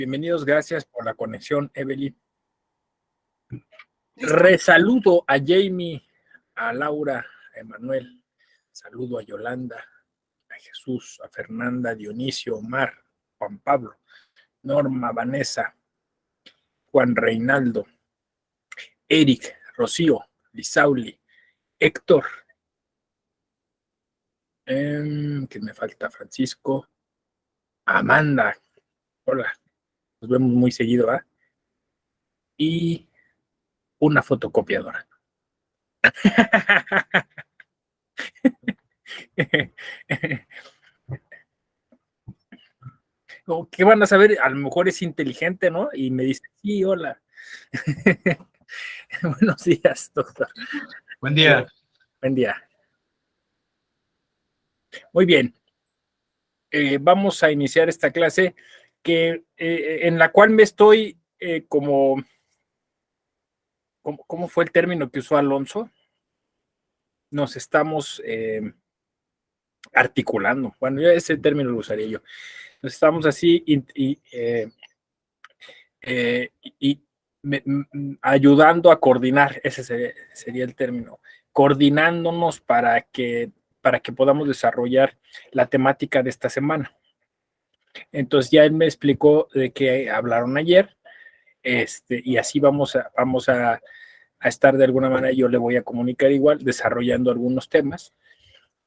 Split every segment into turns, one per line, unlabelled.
Bienvenidos, gracias por la conexión, Evelyn. Resaludo a Jamie, a Laura, a Emanuel, saludo a Yolanda, a Jesús, a Fernanda, Dionisio, Omar, Juan Pablo, Norma, Vanessa, Juan Reinaldo, Eric, Rocío, Lisauli, Héctor, que me falta, Francisco, Amanda, hola, nos vemos muy seguido, ¿eh? Y una fotocopiadora. ¿Qué van a saber? A lo mejor es inteligente, ¿no? Y me dice, sí, hola. Buenos días, doctor.
Buen día.
Buen día. Muy bien. Vamos a iniciar esta clase que, en la cual me estoy ¿cómo fue el término que usó Alonso? Nos estamos articulando. Bueno, ya ese término lo usaría yo. Nos estamos así ayudando a coordinar, ese sería el término, coordinándonos para que podamos desarrollar la temática de esta semana. Entonces ya él me explicó de qué hablaron ayer, y así vamos a estar de alguna manera, yo le voy a comunicar igual, desarrollando algunos temas,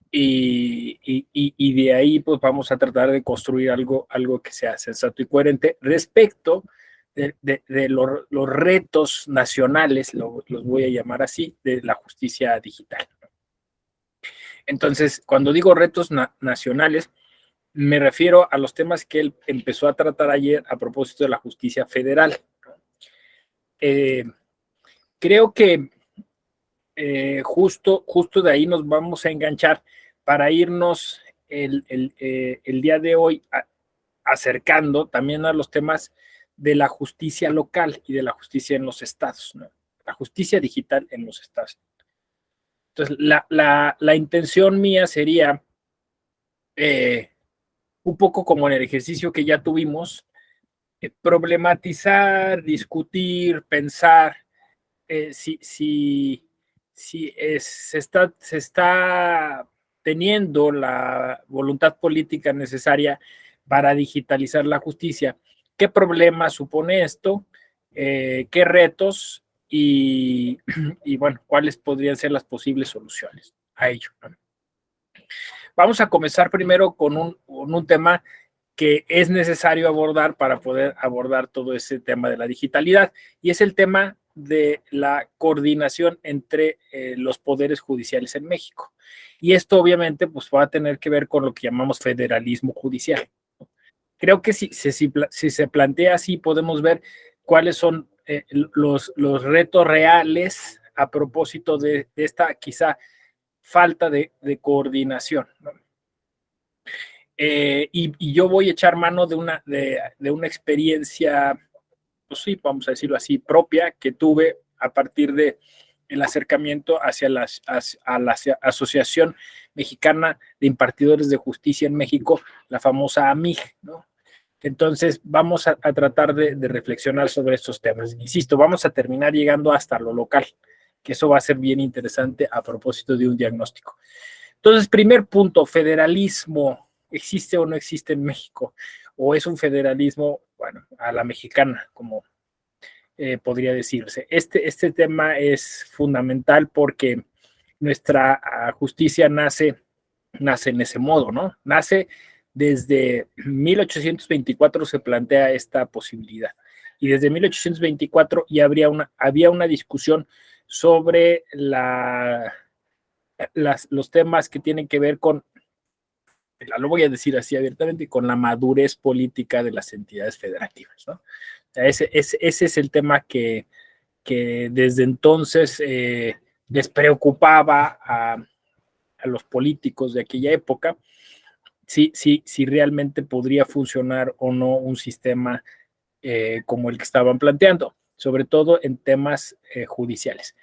y de ahí pues vamos a tratar de construir algo que sea sensato y coherente respecto de los retos nacionales, los voy a llamar así, de la justicia digital. Entonces, cuando digo retos nacionales, me refiero a los temas que él empezó a tratar ayer a propósito de la justicia federal. Creo que justo de ahí nos vamos a enganchar para irnos el día de hoy acercando también a los temas de la justicia local y de la justicia en los estados, ¿no? La justicia digital en los estados. Entonces, la intención mía sería un poco como en el ejercicio que ya tuvimos, problematizar, discutir, pensar si se está teniendo la voluntad política necesaria para digitalizar la justicia. ¿Qué problemas supone esto? ¿Qué retos? Y bueno, ¿cuáles podrían ser las posibles soluciones a ello? Vamos a comenzar primero con un tema que es necesario abordar para poder abordar todo ese tema de la digitalidad, y es el tema de la coordinación entre los poderes judiciales en México. Y esto obviamente pues va a tener que ver con lo que llamamos federalismo judicial. Creo que si se plantea así, podemos ver cuáles son los retos reales a propósito de esta quizá falta de coordinación, ¿no? Y yo voy a echar mano de una experiencia, pues sí, vamos a decirlo así, propia, que tuve a partir de el acercamiento hacia la Asociación Mexicana de Impartidores de Justicia en México, la famosa AMIJ, ¿no? Entonces, vamos a tratar de reflexionar sobre estos temas. Insisto, vamos a terminar llegando hasta lo local, que eso va a ser bien interesante a propósito de un diagnóstico. Entonces, primer punto, federalismo, ¿existe o no existe en México? ¿O es un federalismo, bueno, a la mexicana, como podría decirse? Este tema es fundamental porque nuestra justicia nace en ese modo, ¿no? Nace desde 1824 se plantea esta posibilidad. Y desde 1824 ya había una discusión sobre los temas que tienen que ver con, lo voy a decir así abiertamente, con la madurez política de las entidades federativas, ¿no? O sea, ese es el tema que desde entonces les preocupaba a los políticos de aquella época, si realmente podría funcionar o no un sistema como el que estaban planteando, sobre todo en temas judiciales.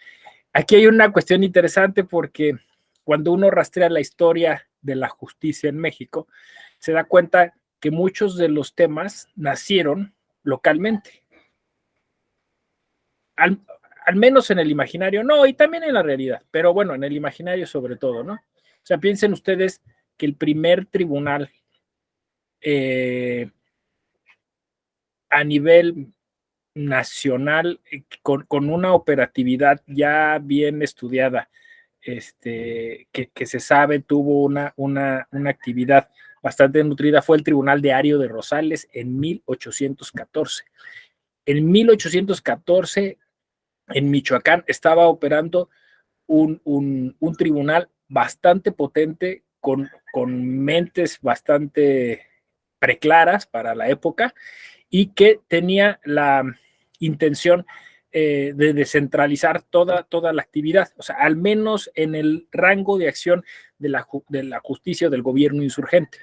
Aquí hay una cuestión interesante porque cuando uno rastrea la historia de la justicia en México, se da cuenta que muchos de los temas nacieron localmente. Al, al menos en el imaginario, no, y también en la realidad, pero bueno, en el imaginario sobre todo, ¿no? O sea, piensen ustedes que el primer tribunal a nivel nacional con una operatividad ya bien estudiada, que se sabe tuvo una actividad bastante nutrida, fue el Tribunal de Ario de Rosales en 1814. En 1814, en Michoacán, estaba operando un tribunal bastante potente, con mentes bastante preclaras para la época, y que tenía la intención de descentralizar toda la actividad, o sea, al menos en el rango de acción de la justicia o del gobierno insurgente.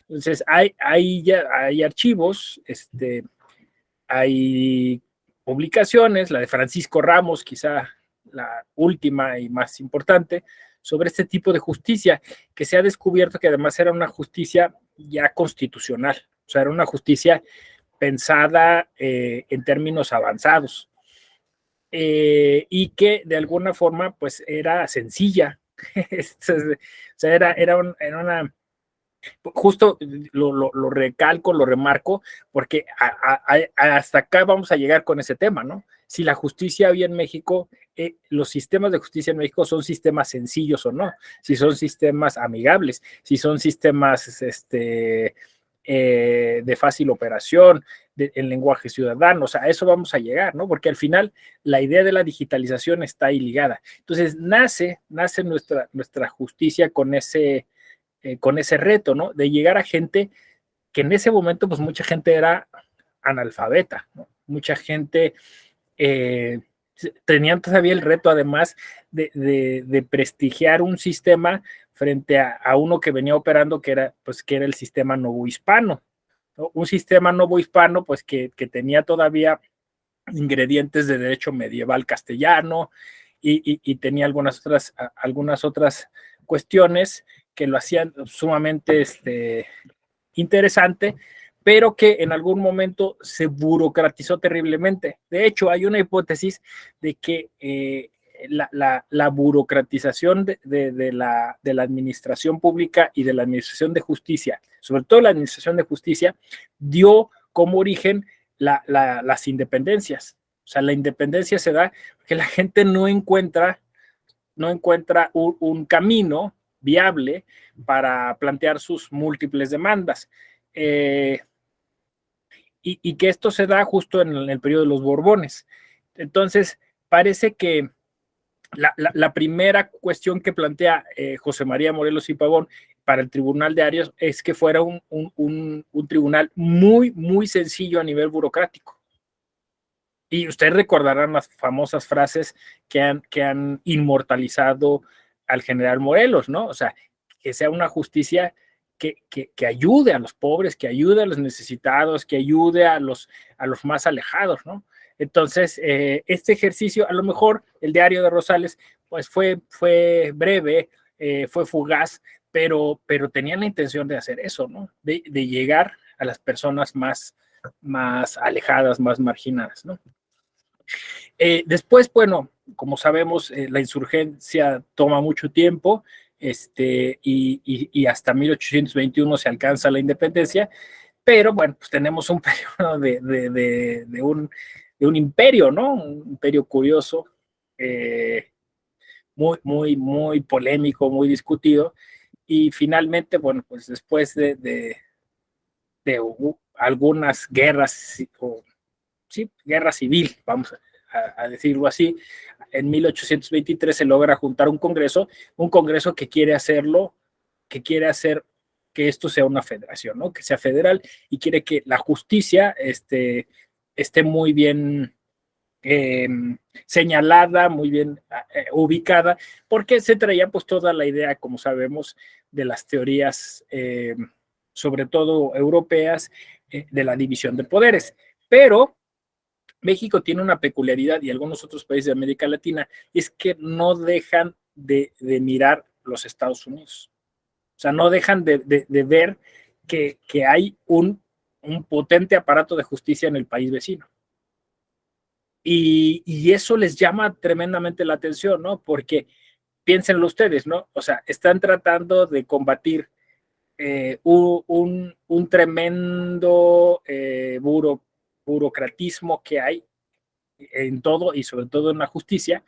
Entonces, hay archivos, hay publicaciones, la de Francisco Ramos, quizá la última y más importante, sobre este tipo de justicia, que se ha descubierto que además era una justicia ya constitucional, o sea, era una justicia pensada en términos avanzados, y que de alguna forma pues era sencilla. O sea, era una, justo lo recalco, lo remarco, porque hasta acá vamos a llegar con ese tema, ¿no? Si la justicia había en México, los sistemas de justicia en México son sistemas sencillos o no, si son sistemas amigables, si son sistemas de fácil operación, en lenguaje ciudadano, o sea, a eso vamos a llegar, ¿no? Porque al final la idea de la digitalización está ahí ligada. Entonces nace nuestra justicia con ese reto, ¿no? De llegar a gente que en ese momento, pues mucha gente era analfabeta, ¿no? Mucha gente eh, tenían todavía el reto, además, de prestigiar un sistema frente a uno que venía operando, que era el sistema novohispano, ¿no? Un sistema novohispano, pues que tenía todavía ingredientes de derecho medieval castellano, y tenía algunas otras cuestiones que lo hacían sumamente interesante, pero que en algún momento se burocratizó terriblemente. De hecho, hay una hipótesis de que la burocratización de la administración pública y de la administración de justicia, sobre todo la administración de justicia, dio como origen las independencias. O sea, la independencia se da porque la gente no encuentra un camino viable para plantear sus múltiples demandas. Y que esto se da justo en el periodo de los Borbones. Entonces, parece que la primera cuestión que plantea José María Morelos y Pavón para el Tribunal de Arias es que fuera un tribunal muy, muy sencillo a nivel burocrático. Y ustedes recordarán las famosas frases que han inmortalizado al general Morelos, ¿no? O sea, que sea una justicia que ayude a los pobres, que ayude a los necesitados, que ayude a los más alejados, ¿no? Entonces, este ejercicio, a lo mejor el diario de Rosales, pues fue breve, fue fugaz, pero tenían la intención de hacer eso, ¿no? De llegar a las personas más alejadas, más marginadas, ¿no? Después, bueno, como sabemos, la insurgencia toma mucho tiempo, y hasta 1821 se alcanza la independencia, pero bueno, pues tenemos un periodo de un imperio, ¿no? Un imperio curioso, muy, muy, muy polémico, muy discutido, y finalmente, bueno, pues después de algunas guerras, o sí, guerra civil, vamos a decirlo así, en 1823 se logra juntar un congreso que quiere hacer que esto sea una federación, ¿no? Que sea federal, y quiere que la justicia esté muy bien eh, señalada, muy bien ubicada, porque se traía pues toda la idea, como sabemos, de las teorías, sobre todo europeas, de la división de poderes. Pero México tiene una peculiaridad, y algunos otros países de América Latina, es que no dejan de mirar los Estados Unidos. O sea, no dejan de ver que hay un potente aparato de justicia en el país vecino. Y eso les llama tremendamente la atención, ¿no? Porque piénsenlo ustedes, ¿no? O sea, están tratando de combatir un tremendo burocratismo que hay en todo y sobre todo en la justicia,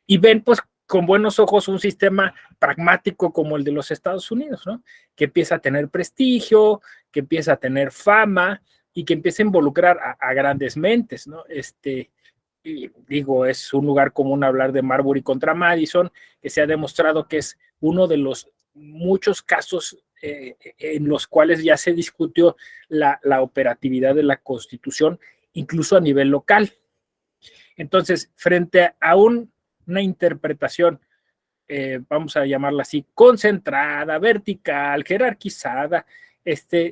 y ven pues con buenos ojos un sistema pragmático como el de los Estados Unidos, ¿no? Que empieza a tener prestigio, que empieza a tener fama y que empieza a involucrar a grandes mentes, ¿no? Y digo, es un lugar común hablar de Marbury contra Madison, que se ha demostrado que es uno de los muchos casos en los cuales ya se discutió la operatividad de la Constitución, incluso a nivel local. Entonces, frente a una interpretación, vamos a llamarla así, concentrada, vertical, jerarquizada,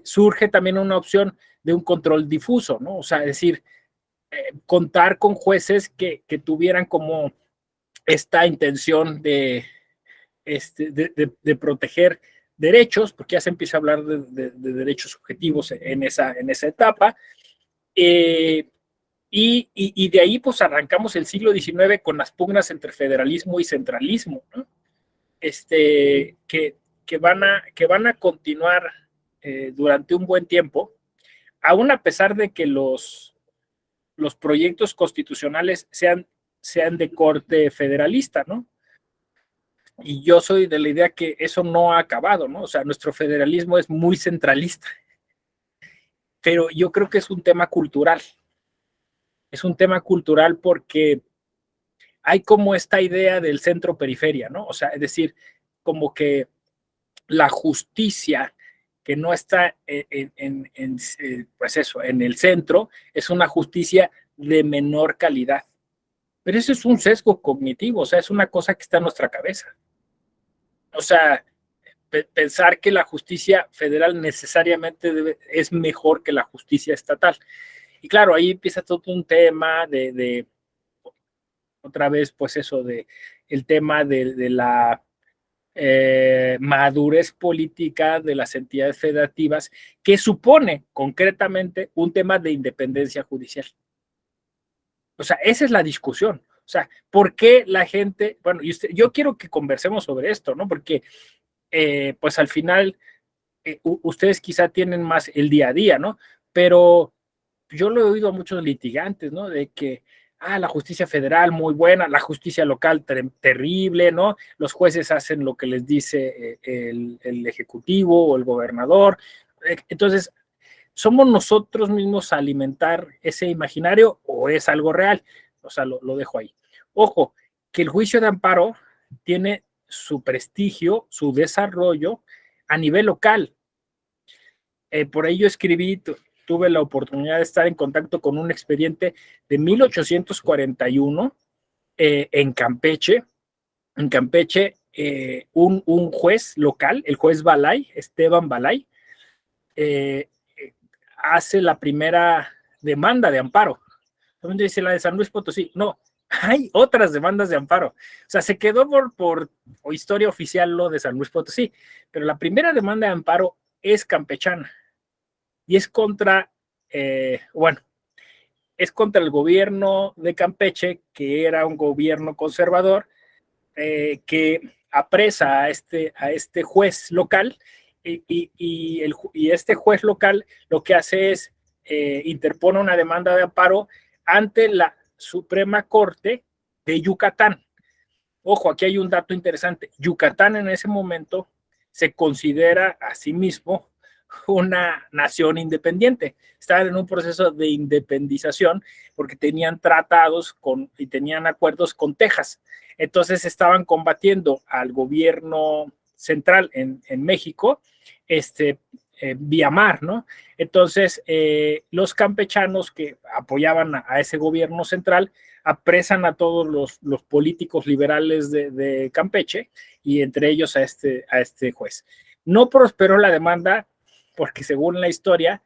surge también una opción de un control difuso, ¿no? O sea, es decir, contar con jueces que tuvieran como esta intención de proteger derechos, porque ya se empieza a hablar de derechos subjetivos en esa etapa. Y de ahí pues arrancamos el siglo XIX con las pugnas entre federalismo y centralismo, ¿no? Que van a continuar durante un buen tiempo, aún a pesar de que los proyectos constitucionales sean de corte federalista, ¿no? Y yo soy de la idea que eso no ha acabado, ¿no? O sea, nuestro federalismo es muy centralista, pero yo creo que es un tema cultural. Es un tema cultural porque hay como esta idea del centro-periferia, ¿no? O sea, es decir, como que la justicia que no está pues eso, en el centro, es una justicia de menor calidad. Pero eso es un sesgo cognitivo, o sea, es una cosa que está en nuestra cabeza. O sea, pensar que la justicia federal necesariamente es mejor que la justicia estatal. Y claro, ahí empieza todo un tema de otra vez, pues eso, el tema de la madurez política de las entidades federativas, que supone concretamente un tema de independencia judicial. O sea, esa es la discusión. O sea, ¿por qué la gente? Bueno, yo quiero que conversemos sobre esto, ¿no? Porque, pues al final, ustedes quizá tienen más el día a día, ¿no? Pero yo lo he oído a muchos litigantes, ¿no? De que, la justicia federal muy buena, la justicia local terrible, ¿no? Los jueces hacen lo que les dice el ejecutivo o el gobernador. Entonces, ¿somos nosotros mismos a alimentar ese imaginario o es algo real? O sea, lo dejo ahí. Ojo, que el juicio de amparo tiene su prestigio, su desarrollo a nivel local. Por ello escribí, tuve la oportunidad de estar en contacto con un expediente de 1841 en Campeche. En Campeche, un juez local, el juez Balay, Esteban Balay, hace la primera demanda de amparo. ¿Dónde dice la de San Luis Potosí? No, hay otras demandas de amparo. O sea, se quedó por historia oficial lo de San Luis Potosí, pero la primera demanda de amparo es campechana y es contra, bueno, es contra el gobierno de Campeche, que era un gobierno conservador, que apresa a este juez local y este juez local lo que hace es interpone una demanda de amparo ante la Suprema Corte de Yucatán. Ojo, aquí hay un dato interesante. Yucatán en ese momento se considera a sí mismo una nación independiente. Estaban en un proceso de independización porque tenían tratados y tenían acuerdos con Texas. Entonces estaban combatiendo al gobierno central en México, vía mar, ¿no? Entonces, los campechanos que apoyaban a ese gobierno central apresan a todos los políticos liberales de Campeche y entre ellos a este juez. No prosperó la demanda porque según la historia,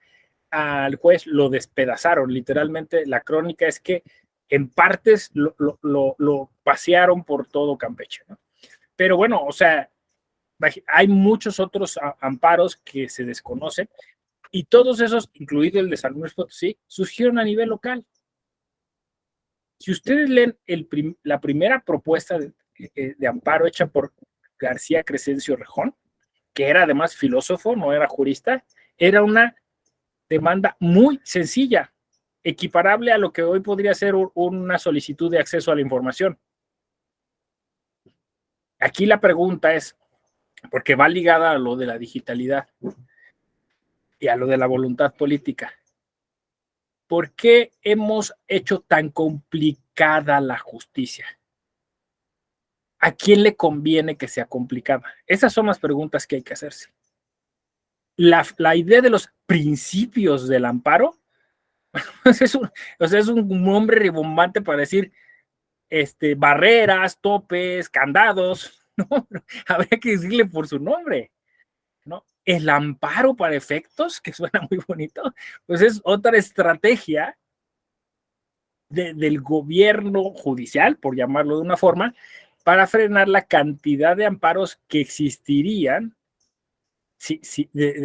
al juez lo despedazaron. Literalmente, la crónica es que en partes lo pasearon por todo Campeche, ¿no? Pero bueno, o sea, hay muchos otros amparos que se desconocen. Y todos esos, incluido el de San Luis Potosí, surgieron a nivel local. Si ustedes leen la primera propuesta de amparo hecha por García Crescencio Rejón, que era además filósofo, no era jurista, era una demanda muy sencilla, equiparable a lo que hoy podría ser una solicitud de acceso a la información. Aquí la pregunta es, porque va ligada a lo de la digitalidad y a lo de la voluntad política, ¿por qué hemos hecho tan complicada la justicia? ¿A quién le conviene que sea complicada? Esas son las preguntas que hay que hacerse. La idea de los principios del amparo es un nombre ribombante para decir barreras, topes, candados, ¿no? Habría que decirle por su nombre, ¿no? El amparo para efectos, que suena muy bonito, pues es otra estrategia del gobierno judicial, por llamarlo de una forma, para frenar la cantidad de amparos que existirían,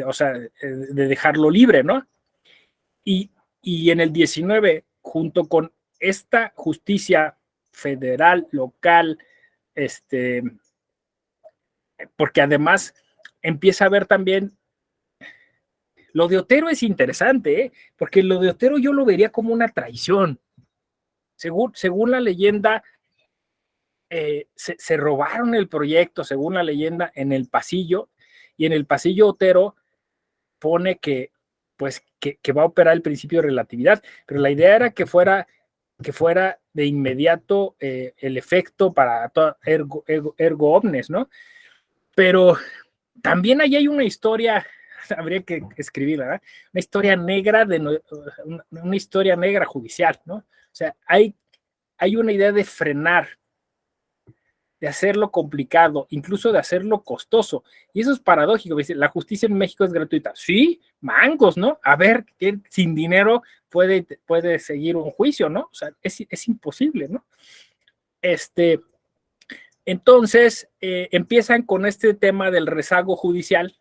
o sea, de dejarlo libre, ¿no? Y en el 19, junto con esta justicia federal, local, porque además empieza a haber también, lo de Otero es interesante, porque lo de Otero yo lo vería como una traición. Según la leyenda, se robaron el proyecto, según la leyenda, en el pasillo, y en el pasillo Otero pone que, pues, que va a operar el principio de relatividad, pero la idea era que fuera de inmediato el efecto para ergo omnes, ¿no? Pero también ahí hay una historia, habría que escribirla, ¿verdad? Una historia negra, una historia negra judicial, ¿no? O sea, hay una idea de frenar, de hacerlo complicado, incluso de hacerlo costoso. Y eso es paradójico. La justicia en México es gratuita. Sí, mangos, ¿no? A ver, ¿quién sin dinero puede seguir un juicio, ¿no? O sea, es imposible, ¿no? Entonces, empiezan con este tema del rezago judicial,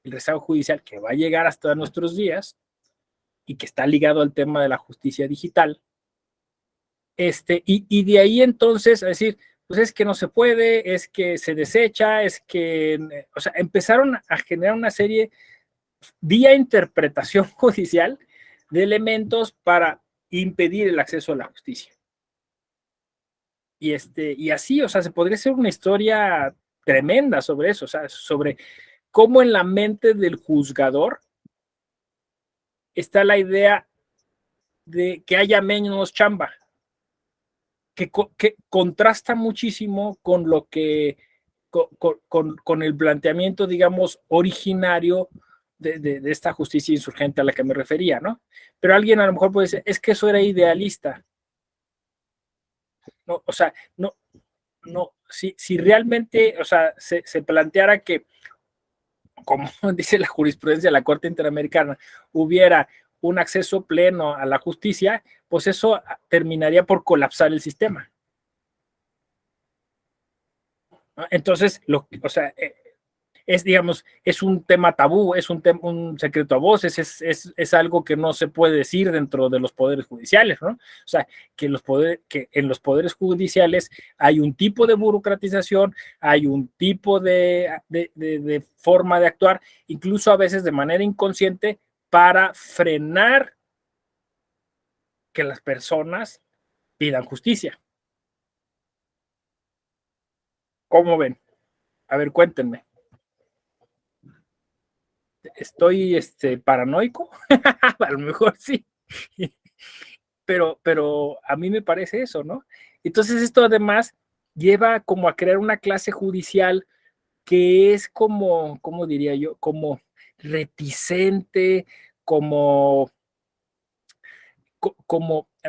el rezago judicial que va a llegar hasta nuestros días y que está ligado al tema de la justicia digital. Y de ahí entonces, a decir, pues es que no se puede, es que se desecha, es que, o sea, empezaron a generar una serie, vía interpretación judicial, de elementos para impedir el acceso a la justicia. Y así, o sea, se podría hacer una historia tremenda sobre eso, o sea, sobre cómo en la mente del juzgador está la idea de que haya menos chamba, que contrasta muchísimo con lo que, con el planteamiento, digamos, originario de esta justicia insurgente a la que me refería, ¿no? Pero alguien a lo mejor puede decir, es que eso era idealista. No, o sea, no, si realmente, o sea, se planteara que, como dice la jurisprudencia de la Corte Interamericana, hubiera un acceso pleno a la justicia, pues eso terminaría por colapsar el sistema. ¿No? Entonces, o sea, digamos, es un tema tabú, es un secreto a voces, es algo que no se puede decir dentro de los poderes judiciales, ¿no? O sea, que en los poderes judiciales hay un tipo de burocratización, hay un tipo de forma de actuar, incluso a veces de manera inconsciente, para frenar que las personas pidan justicia. ¿Cómo ven? A ver, cuéntenme. ¿Estoy paranoico? A lo mejor sí. Pero a mí me parece eso, ¿no? Entonces esto además lleva como a crear una clase judicial que es como, ¿cómo diría yo? Como reticente, como,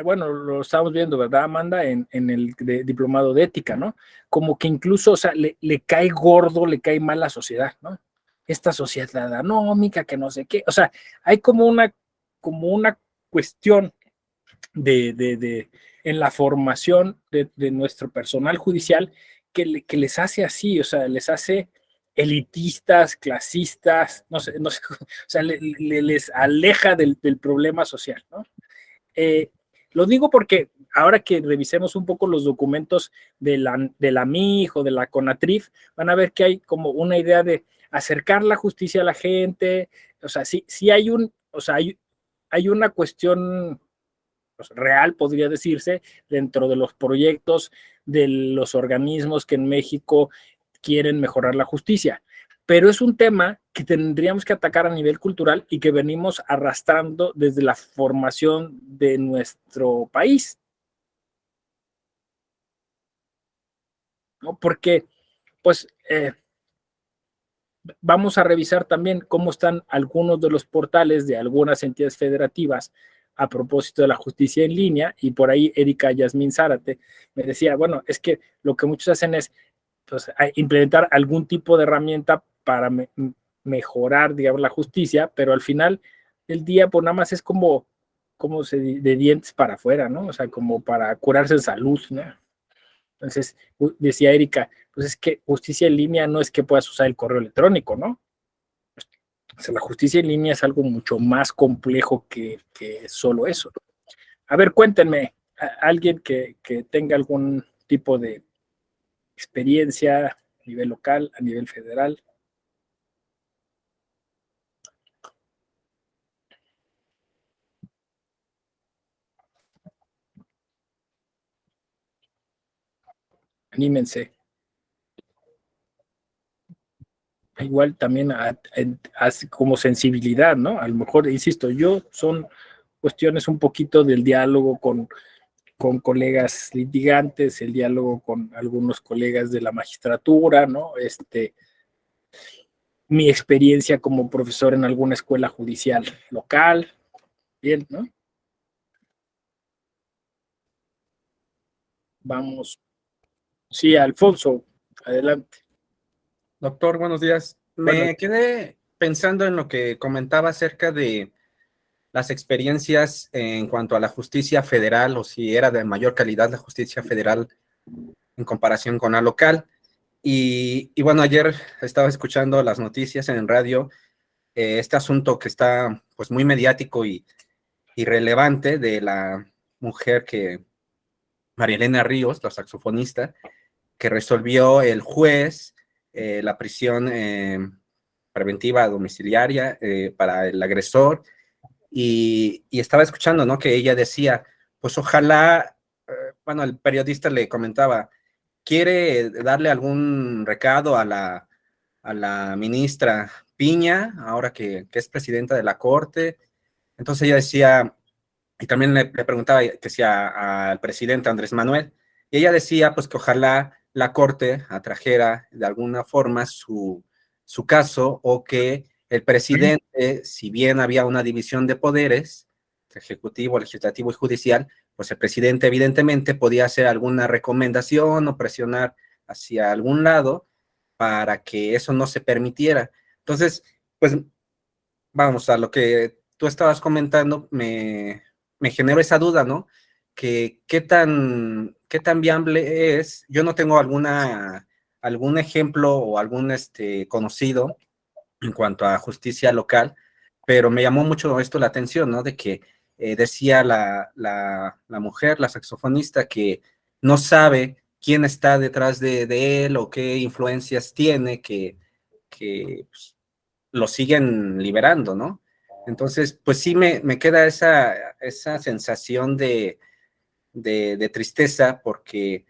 bueno, lo estamos viendo, ¿verdad, Amanda? En el diplomado de ética, ¿no? Como que incluso, o sea, le cae gordo, le cae mal la sociedad, ¿no? Esta sociedad anómica, que no sé qué, o sea, hay como una cuestión en la formación de nuestro personal judicial que les hace así, o sea, les hace elitistas, clasistas, no sé, o sea, les aleja del problema social, ¿no? Lo digo porque ahora que revisemos un poco los documentos de la MIJ o de la CONATRIF, van a ver que hay como una idea de acercar la justicia a la gente, o sea, sí hay o sea, hay una cuestión pues, real, podría decirse, dentro de los proyectos de los organismos que en México quieren mejorar la justicia. Pero es un tema que tendríamos que atacar a nivel cultural y que venimos arrastrando desde la formación de nuestro país, ¿no? Porque, pues, vamos a revisar también cómo están algunos de los portales de algunas entidades federativas a propósito de la justicia en línea, y por ahí Erika Yasmín Zárate me decía, bueno, es que lo que muchos hacen es pues, implementar algún tipo de herramienta para mejorar, digamos, la justicia, pero al final del día, pues nada más es como de dientes para afuera, ¿no? O sea, como para curarse en salud, ¿no? Entonces, decía Erika, pues es que justicia en línea no es que puedas usar el correo electrónico, ¿no? O sea, la justicia en línea es algo mucho más complejo que solo eso. A ver, cuéntenme, alguien que tenga algún tipo de experiencia a nivel local, a nivel federal. Anímense. Igual también como sensibilidad, ¿no? A lo mejor, insisto, son cuestiones un poquito del diálogo con colegas litigantes, el diálogo con algunos colegas de la magistratura, ¿no? Mi experiencia como profesor en alguna escuela judicial local, bien, ¿no? Vamos. Sí, Alfonso, adelante.
Doctor, buenos días.
Bueno,
Me quedé pensando en lo que comentaba acerca de las experiencias en cuanto a la justicia federal o si era de mayor calidad la justicia federal en comparación con la local. Y bueno, ayer estaba escuchando las noticias en radio, este asunto que está pues muy mediático y relevante de la mujer María Elena Ríos, la saxofonista, que resolvió el juez la prisión preventiva domiciliaria para el agresor y estaba escuchando, ¿no? Que ella decía, pues ojalá, bueno, el periodista le comentaba, ¿quiere darle algún recado a la ministra Piña, ahora que es presidenta de la Corte? Entonces ella decía, y también le preguntaba que si al presidente Andrés Manuel, y ella decía pues que ojalá la Corte atrajera de alguna forma su caso o que el presidente, si bien había una división de poderes, ejecutivo, legislativo y judicial, pues el presidente evidentemente podía hacer alguna recomendación o presionar hacia algún lado para que eso no se permitiera. Entonces, pues vamos a lo que tú estabas comentando, me generó esa duda, ¿no? Que qué tan viable es. Yo no tengo algún ejemplo o algún conocido en cuanto a justicia local, pero me llamó mucho esto la atención, ¿no? De que decía la mujer, la saxofonista, que no sabe quién está detrás de él o qué influencias tiene, que pues, lo siguen liberando, ¿no? Entonces, pues sí me queda esa sensación de tristeza porque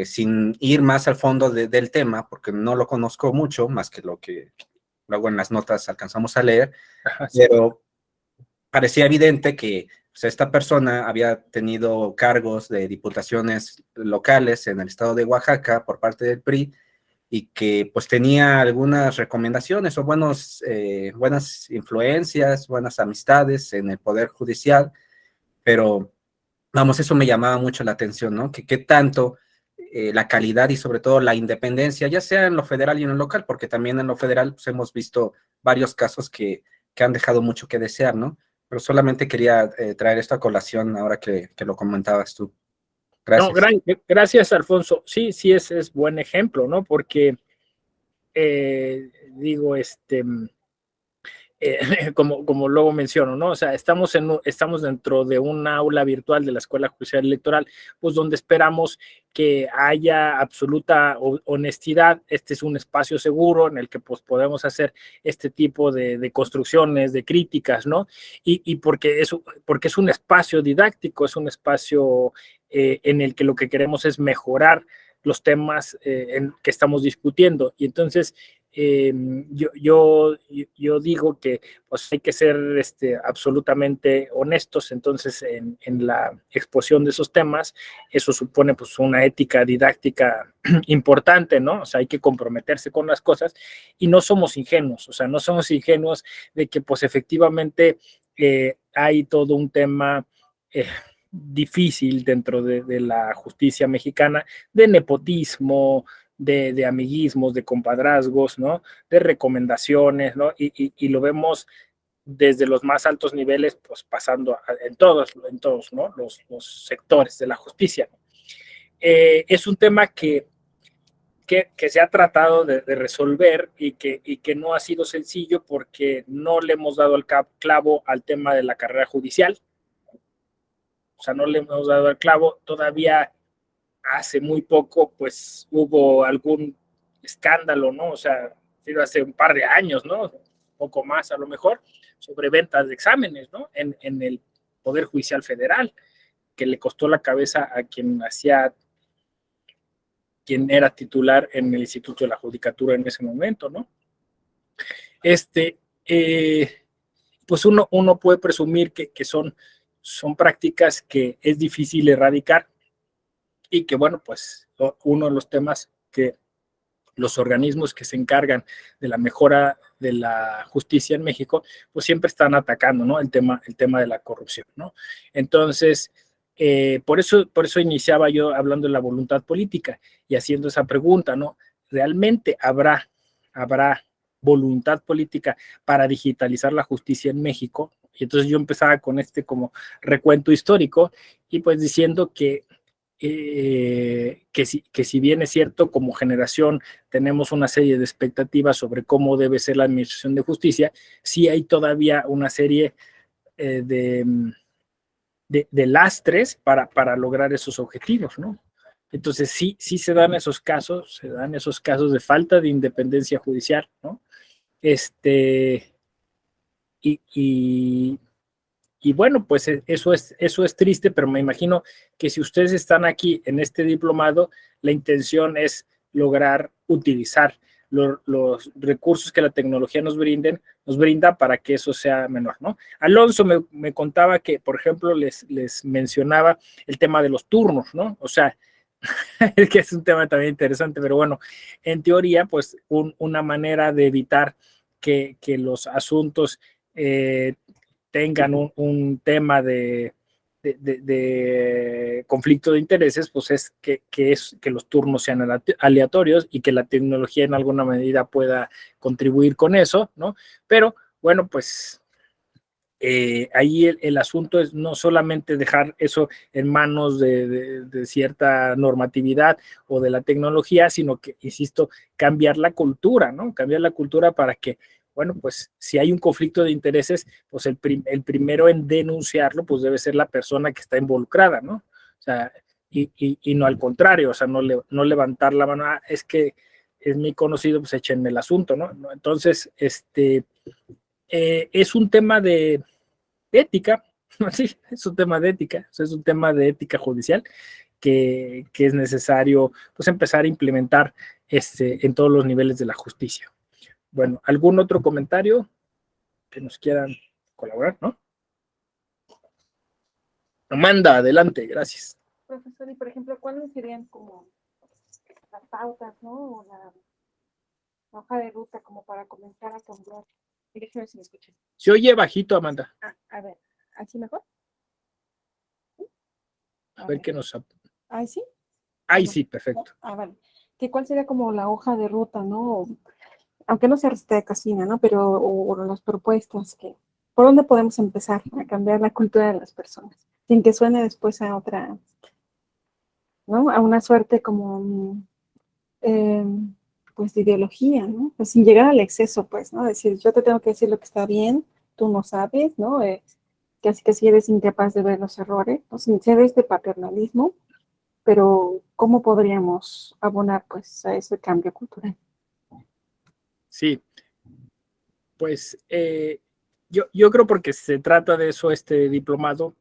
sin ir más al fondo del tema, porque no lo conozco mucho, más que lo que luego en las notas alcanzamos a leer,
ajá, sí.
pero parecía evidente que pues, esta persona había tenido cargos de diputaciones locales en el estado de Oaxaca por parte del PRI y que pues tenía algunas recomendaciones o buenas influencias, buenas amistades en el Poder Judicial, pero vamos, eso me llamaba mucho la atención, ¿no? Que qué tanto la calidad y sobre todo la independencia, ya sea en lo federal y en lo local, porque también en lo federal pues, hemos visto varios casos que han dejado mucho que desear, ¿no? Pero solamente quería traer esto a colación ahora que lo comentabas tú.
No,
Gracias.
gracias, Alfonso. Sí, sí, es buen ejemplo, ¿no? Porque digo, como luego menciono, ¿no? O sea, estamos dentro de un aula virtual de la Escuela Judicial Electoral, pues donde esperamos que haya absoluta honestidad. Este es un espacio seguro en el que pues podemos hacer este tipo de construcciones, de críticas, ¿no? Y porque es un espacio didáctico, es un espacio en el que lo que queremos es mejorar los temas que estamos discutiendo. Y entonces, yo digo que pues hay que ser absolutamente honestos. Entonces en la exposición de esos temas, eso supone pues una ética didáctica importante, ¿no? O sea, hay que comprometerse con las cosas y no somos ingenuos, o sea, no somos ingenuos de que pues efectivamente hay todo un tema difícil dentro de la justicia mexicana, de nepotismo, de amiguismos, de compadrazgos, ¿no? De recomendaciones, ¿no? Y lo vemos desde los más altos niveles, pues pasando en todos, ¿no? Los sectores de la justicia. Es un tema que se ha tratado de resolver y que no ha sido sencillo porque no le hemos dado el clavo al tema de la carrera judicial. O sea, no le hemos dado el clavo. Todavía hace muy poco, pues hubo algún escándalo, ¿no? O sea, hace un par de años, ¿no? Poco más a lo mejor, sobre ventas de exámenes, ¿no? En el Poder Judicial Federal, que le costó la cabeza a quien era titular en el Instituto de la Judicatura en ese momento, ¿no? Pues uno puede presumir que son prácticas que es difícil erradicar y que, bueno, pues uno de los temas que los organismos que se encargan de la mejora de la justicia en México, pues siempre están atacando, ¿no? El tema de la corrupción, ¿no? Entonces, por eso iniciaba yo hablando de la voluntad política y haciendo esa pregunta, ¿no? ¿Realmente habrá voluntad política para digitalizar la justicia en México? Y entonces yo empezaba con como recuento histórico y pues diciendo que si bien es cierto, como generación tenemos una serie de expectativas sobre cómo debe ser la administración de justicia, sí hay todavía una serie de lastres para lograr esos objetivos, ¿no? Entonces sí se dan esos casos de falta de independencia judicial, ¿no? Y bueno, pues eso es triste, pero me imagino que si ustedes están aquí en este diplomado, la intención es lograr utilizar los recursos que la tecnología nos brinda para que eso sea menor, ¿no? Alonso me contaba que, por ejemplo, les mencionaba el tema de los turnos, ¿no? O sea, es que es un tema también interesante, pero bueno, en teoría, pues una manera de evitar que los asuntos tengan un tema de conflicto de intereses, pues es que los turnos sean aleatorios y que la tecnología en alguna medida pueda contribuir con eso, ¿no? Pero bueno, pues ahí el asunto es no solamente dejar eso en manos de cierta normatividad o de la tecnología, sino que, insisto, cambiar la cultura, ¿no? Cambiar la cultura para que, bueno, pues si hay un conflicto de intereses, pues el primero en denunciarlo, pues debe ser la persona que está involucrada, ¿no? O sea, y no al contrario, o sea, no levantar la mano, es que es mi conocido, pues échenme el asunto, ¿no? Entonces, es un tema de ética, sí, es un tema de ética, o sea, es un tema de ética judicial que es necesario pues empezar a implementar en todos los niveles de la justicia. Bueno, ¿algún otro comentario que nos quieran colaborar, no? Amanda, adelante, gracias.
Profesor, y por ejemplo, ¿cuáles serían como las pautas, ¿no? O la hoja de ruta como para comenzar a cambiar? Déjame ver si me escuchan.
Se oye bajito, Amanda.
A ver, ¿así mejor?
A ver qué nos...
¿Ahí sí?
Ahí sí, perfecto.
Vale. ¿Cuál sería como la hoja de ruta, ¿no? Aunque no sea receta de cocina, ¿no? Pero o las propuestas ¿por dónde podemos empezar a cambiar la cultura de las personas? Sin que suene después a otra, ¿no? A una suerte como pues, de ideología, ¿no? Pues, sin llegar al exceso, pues, ¿no? Decir, yo te tengo que decir lo que está bien, tú no sabes, ¿no? Que si eres incapaz de ver los errores, ¿no? Sin ser este paternalismo, pero ¿cómo podríamos abonar, pues, a ese cambio cultural?
Sí, pues yo creo, porque se trata de eso este diplomado,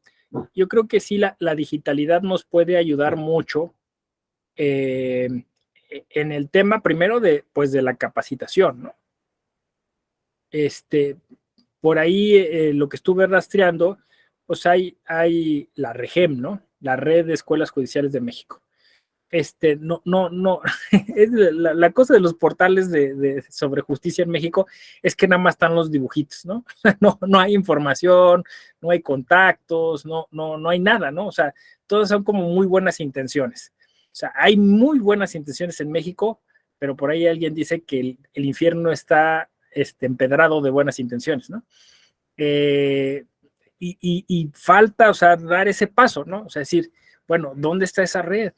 yo creo que sí la digitalidad nos puede ayudar mucho en el tema primero pues de la capacitación, ¿no? Por ahí lo que estuve rastreando, pues hay la REGEM, ¿no? La Red de Escuelas Judiciales de México. No, es la cosa de los portales sobre justicia en México es que nada más están los dibujitos, ¿no? No hay información, no hay contactos, no hay nada, ¿no? O sea, todas son como muy buenas intenciones. O sea, hay muy buenas intenciones en México, pero por ahí alguien dice que el infierno está empedrado de buenas intenciones, ¿no? Y falta, o sea, dar ese paso, ¿no? O sea, decir, bueno, ¿dónde está esa red?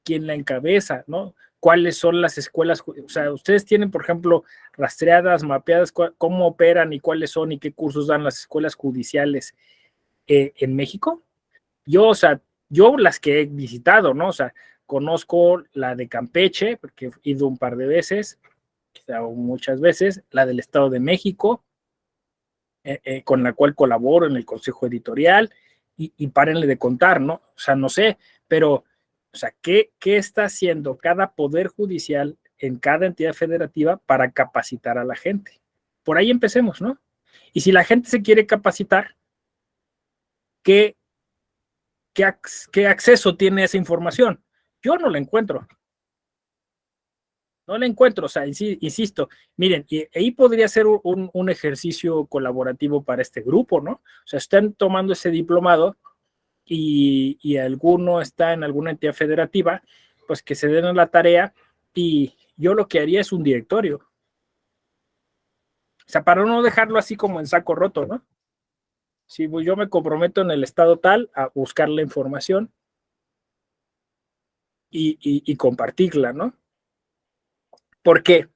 ¿Quién la encabeza, no? ¿Cuáles son las escuelas? O sea, ustedes tienen, por ejemplo, rastreadas, mapeadas, cómo operan y cuáles son y qué cursos dan las escuelas judiciales en México. Yo, o sea, yo las que he visitado, ¿no? O sea, conozco la de Campeche, porque he ido un par de veces, quizá muchas veces, la del Estado de México, con la cual colaboro en el consejo editorial, y párenle de contar, ¿no? O sea, no sé, pero, o sea, ¿qué está haciendo cada poder judicial en cada entidad federativa para capacitar a la gente? Por ahí empecemos, ¿no? Y si la gente se quiere capacitar, ¿qué acceso tiene a esa información? Yo no la encuentro. No la encuentro, o sea, insisto, miren, y ahí podría ser un ejercicio colaborativo para este grupo, ¿no? O sea, están tomando ese diplomado y alguno está en alguna entidad federativa, pues que se den a la tarea, y yo lo que haría es un directorio. O sea, para no dejarlo así como en saco roto, ¿no? Si yo me comprometo en el estado tal a buscar la información y compartirla, ¿no? Porque,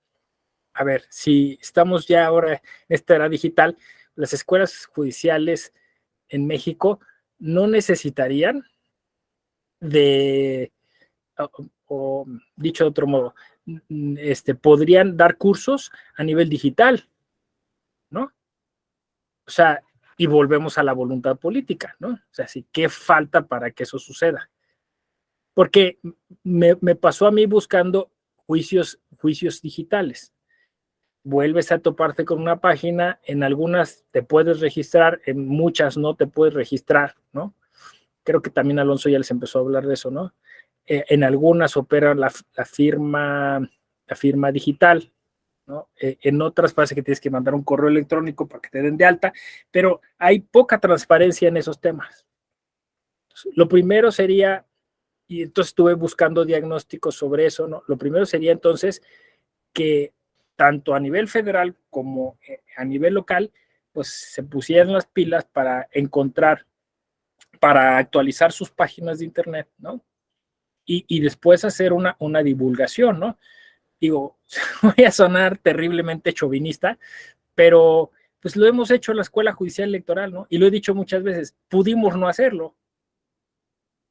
a ver, si estamos ya ahora en esta era digital, las escuelas judiciales en México no necesitarían de, o dicho de otro modo, podrían dar cursos a nivel digital, ¿no? O sea, y volvemos a la voluntad política, ¿no? O sea, sí, ¿qué falta para que eso suceda? Porque me pasó a mí buscando juicios digitales. Vuelves a toparte con una página, en algunas te puedes registrar, en muchas no te puedes registrar, ¿no? Creo que también Alonso ya les empezó a hablar de eso, ¿no? En algunas opera la firma digital, ¿no? En otras parece que tienes que mandar un correo electrónico para que te den de alta, pero hay poca transparencia en esos temas. Entonces, lo primero sería, y entonces estuve buscando diagnósticos sobre eso, ¿no? Lo primero sería entonces que tanto a nivel federal como a nivel local, pues se pusieran las pilas para encontrar, para actualizar sus páginas de internet, ¿no? Y después hacer una divulgación, ¿no? Digo, voy a sonar terriblemente chauvinista, pero pues lo hemos hecho en la Escuela Judicial Electoral, ¿no? Y lo he dicho muchas veces, pudimos no hacerlo. O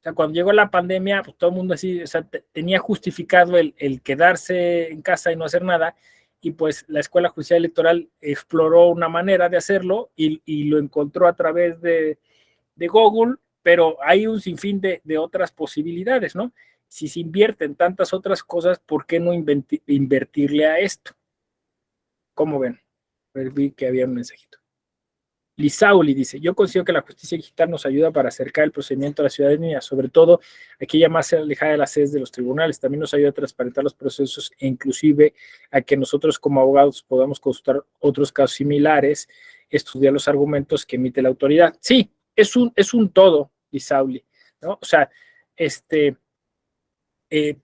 sea, cuando llegó la pandemia, pues todo el mundo así, o sea, tenía justificado el quedarse en casa y no hacer nada, y pues la Escuela Judicial Electoral exploró una manera de hacerlo y lo encontró a través de Google, pero hay un sinfín de otras posibilidades, ¿no? Si se invierte en tantas otras cosas, ¿por qué no invertirle a esto? ¿Cómo ven? Vi que había un mensajito. Lisauli dice, yo considero que la justicia digital nos ayuda para acercar el procedimiento a la ciudadanía, sobre todo aquella más alejada de las sedes de los tribunales. También nos ayuda a transparentar los procesos e inclusive a que nosotros como abogados podamos consultar otros casos similares, estudiar los argumentos que emite la autoridad. Sí, es un todo, Lisauli, ¿no? O sea,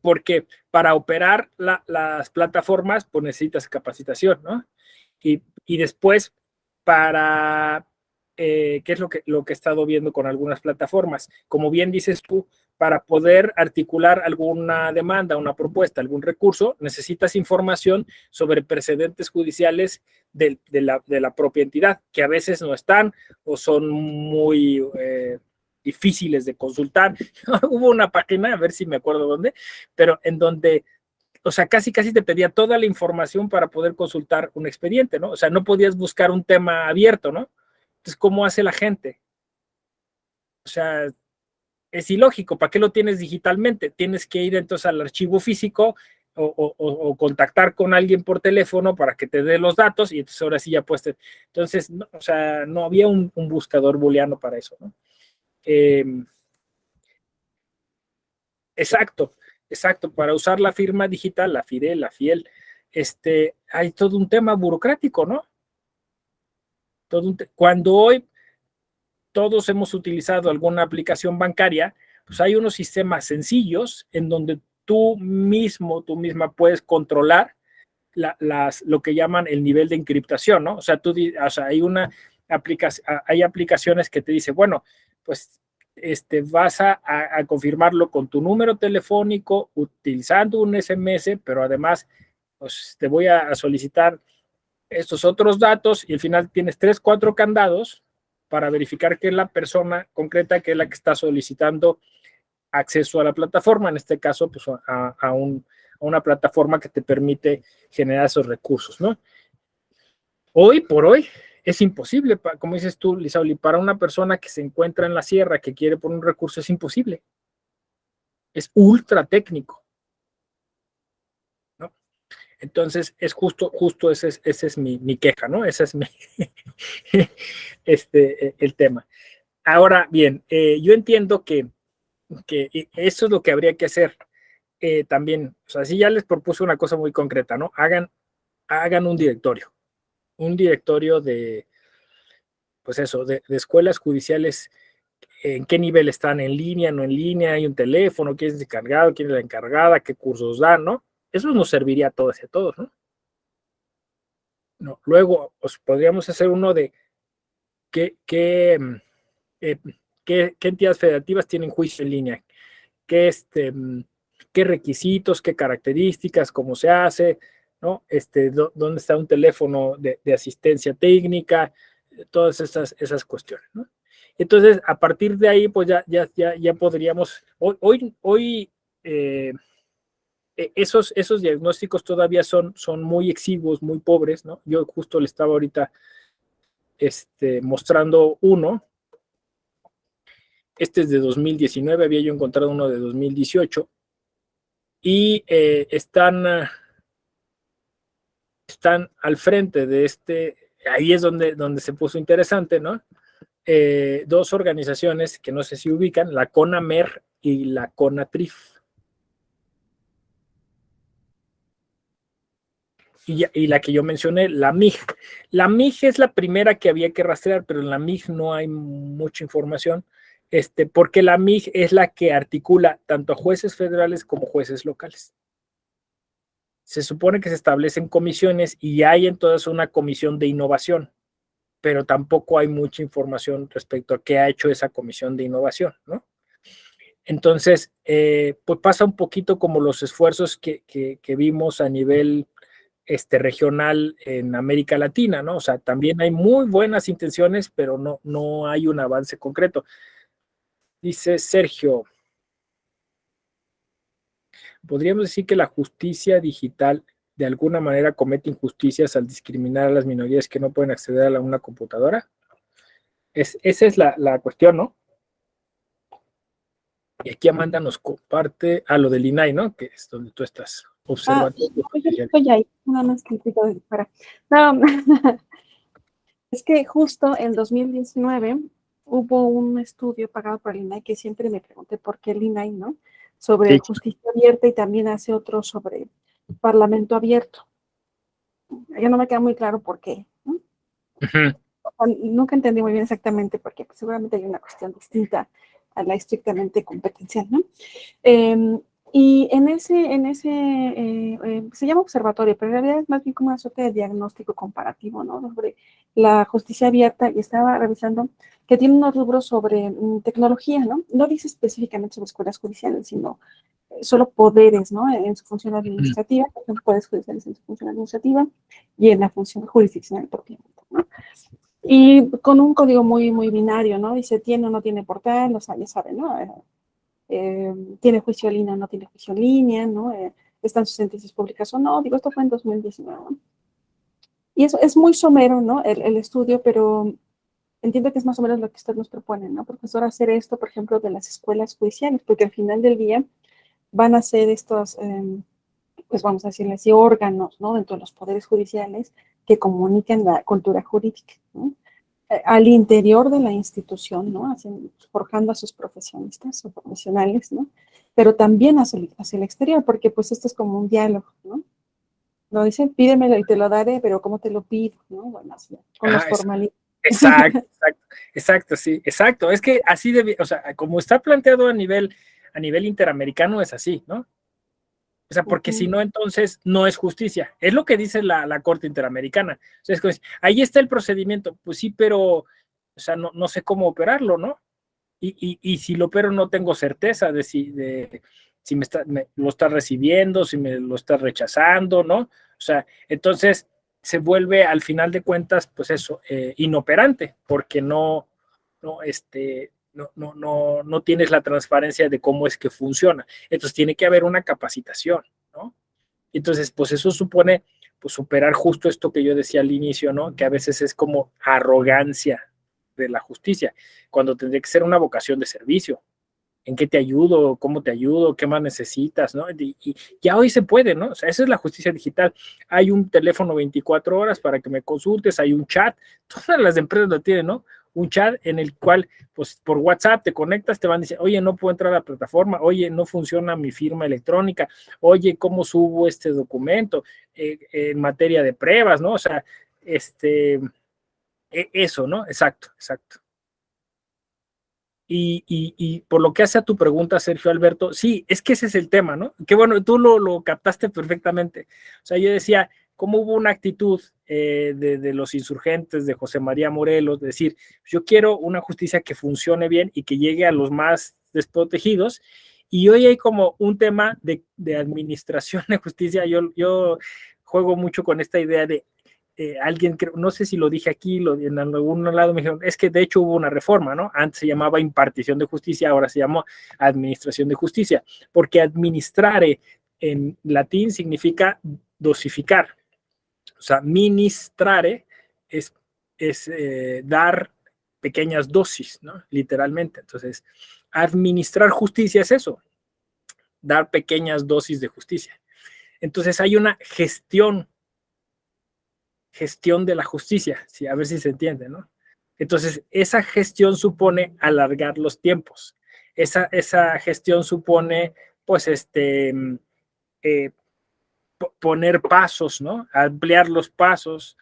porque para operar las plataformas, pues necesitas capacitación, ¿no? Y después, para, ¿qué es lo que he estado viendo con algunas plataformas? Como bien dices tú, para poder articular alguna demanda, una propuesta, algún recurso, necesitas información sobre precedentes judiciales de la propia entidad, que a veces no están o son muy difíciles de consultar. Hubo una página, a ver si me acuerdo dónde, pero en donde, o sea, casi te pedía toda la información para poder consultar un expediente, ¿no? O sea, no podías buscar un tema abierto, ¿no? Entonces, ¿cómo hace la gente? O sea, es ilógico. ¿Para qué lo tienes digitalmente? Tienes que ir entonces al archivo físico o contactar con alguien por teléfono para que te dé los datos y entonces ahora sí ya puedes. Entonces, no, o sea, no había un buscador booleano para eso, ¿no? Exacto, exacto. Para usar la firma digital, la FIDEL, la FIEL, hay todo un tema burocrático, ¿no? Cuando hoy todos hemos utilizado alguna aplicación bancaria, pues hay unos sistemas sencillos en donde tú misma puedes controlar lo que llaman el nivel de encriptación, ¿no? O sea, hay aplicaciones que te dicen, bueno, pues vas a confirmarlo con tu número telefónico, utilizando un SMS, pero además, pues te voy a solicitar estos otros datos y al final tienes 3, 4 candados para verificar que es la persona concreta que es la que está solicitando acceso a la plataforma, en este caso, pues a una plataforma que te permite generar esos recursos, ¿no? Hoy por hoy es imposible, como dices tú, Lisauli, para una persona que se encuentra en la sierra, que quiere por un recurso, es imposible. Es ultra técnico, ¿no? Entonces, es justo ese es mi queja, ¿no? Ese es el tema. Ahora, bien, yo entiendo que eso es lo que habría que hacer también. O sea, si ya les propuse una cosa muy concreta, ¿no? Hagan un directorio de, pues eso, de escuelas judiciales, en qué nivel están, en línea, no en línea, hay un teléfono, quién es el encargado, quién es la encargada, qué cursos dan, ¿no? Eso nos serviría a todos y a todos, ¿no? No, luego, pues, podríamos hacer uno de qué entidades federativas tienen juicio en línea, qué requisitos, qué características, cómo se hace, ¿no? Dónde está un teléfono de asistencia técnica, todas esas cuestiones, ¿no? Entonces, a partir de ahí, pues ya podríamos, hoy esos diagnósticos todavía son muy exiguos, muy pobres, ¿no? Yo justo le estaba ahorita mostrando uno. Este es de 2019, había yo encontrado uno de 2018, y están al frente de ahí es donde se puso interesante, ¿no? Dos organizaciones que no sé si ubican, la CONAMER y la CONATRIF. Y la que yo mencioné, la MIG. La MIG es la primera que había que rastrear, pero en la MIG no hay mucha información, porque la MIG es la que articula tanto a jueces federales como jueces locales. Se supone que se establecen comisiones y hay entonces una comisión de innovación, pero tampoco hay mucha información respecto a qué ha hecho esa comisión de innovación, ¿no? Entonces, pues pasa un poquito como los esfuerzos que vimos a nivel regional en América Latina, ¿no? O sea, también hay muy buenas intenciones, pero no hay un avance concreto. Dice Sergio, ¿podríamos decir que la justicia digital de alguna manera comete injusticias al discriminar a las minorías que no pueden acceder a una computadora? Esa es la cuestión, ¿no? Y aquí Amanda nos comparte a lo del INAI, ¿no? Que es donde tú estás observando.
Yo estoy ahí, nada más que para. No, es que justo en 2019 hubo un estudio pagado por el INAI que siempre me pregunté por qué el INAI, ¿no? Sobre
Sí.
justicia abierta y también hace otro sobre parlamento abierto. Ya no me queda muy claro por qué, ¿no? Nunca entendí muy bien exactamente por qué, pues seguramente hay una cuestión distinta a la estrictamente competencial, ¿no? Y en ese se llama observatorio, pero en realidad es más bien como una suerte de diagnóstico comparativo, ¿no? Sobre la justicia abierta, y estaba revisando que tiene unos rubros sobre tecnología, ¿no? No dice específicamente sobre escuelas judiciales, sino solo poderes, ¿no? En su función administrativa, por ejemplo, poderes judiciales en su función administrativa y en la función jurisdiccional propiamente, ¿no? Y con un código muy, muy binario, ¿no? Dice, tiene o no tiene portal, o sea, ya saben, ¿no? Tiene juicio en línea o no tiene juicio en línea, ¿no? Están sus sentencias públicas o no. Digo, esto fue en 2019, ¿no? Y eso es muy somero, ¿no? El estudio, pero entiendo que es más o menos lo que usted nos propone, ¿no? Profesor, hacer esto, por ejemplo, de las escuelas judiciales, porque al final del día van a ser estos, pues vamos a decirle así, órganos, ¿no? Dentro de los poderes judiciales que comunican la cultura jurídica, ¿no? Al interior de la institución, ¿no? Forjando a sus profesionistas o profesionales, ¿no? Pero también hacia el exterior, porque pues esto es como un diálogo, ¿no? No dicen, pídemelo y te lo daré, pero ¿cómo te lo pido? ¿No? Bueno, así, con los formalismos.
Exacto, sí, exacto. Es que así debe, o sea, como está planteado a nivel interamericano, es así, ¿no? O sea, porque si no, entonces no es justicia. Es lo que dice la Corte Interamericana. O sea, es que ahí está el procedimiento. Pues sí, pero, o sea, no sé cómo operarlo, ¿no? Y si lo opero no tengo certeza de si me lo está recibiendo, si me lo está rechazando, ¿no? O sea, entonces se vuelve al final de cuentas, pues eso, inoperante, porque no tienes la transparencia de cómo es que funciona. Entonces tiene que haber una capacitación, ¿no? Entonces, pues eso supone, pues, superar justo esto que yo decía al inicio, ¿no? Que a veces es como arrogancia de la justicia, cuando tendría que ser una vocación de servicio. ¿En qué te ayudo? ¿Cómo te ayudo? ¿Qué más necesitas? ¿No? Y ya hoy se puede, ¿no? O sea, esa es la justicia digital. Hay un teléfono 24 horas para que me consultes, hay un chat, todas las empresas lo tienen, ¿no? Un chat en el cual, pues, por WhatsApp te conectas, te van a decir, oye, no puedo entrar a la plataforma, oye, no funciona mi firma electrónica, oye, ¿cómo subo este documento? En materia de pruebas, ¿no? O sea, eso, ¿no? Exacto, exacto. Y por lo que hace a tu pregunta, Sergio Alberto, sí, es que ese es el tema, ¿no? Que bueno, tú lo captaste perfectamente. O sea, yo decía, ¿cómo hubo una actitud de los insurgentes, de José María Morelos, de decir, yo quiero una justicia que funcione bien y que llegue a los más desprotegidos? Y hoy hay como un tema de administración de justicia. Yo juego mucho con esta idea de alguien, no sé si lo dije aquí, en algún lado me dijeron, es que de hecho hubo una reforma, ¿no? Antes se llamaba impartición de justicia, ahora se llama administración de justicia, porque administrare en latín significa dosificar, o sea, ministrare es dar pequeñas dosis, ¿no? Literalmente. Entonces, administrar justicia es eso, dar pequeñas dosis de justicia. Entonces hay una gestión de la justicia, sí, a ver si se entiende, ¿no? Entonces, esa gestión supone alargar los tiempos. Esa gestión supone, pues, eh, poner pasos, ¿no? Ampliar los pasos,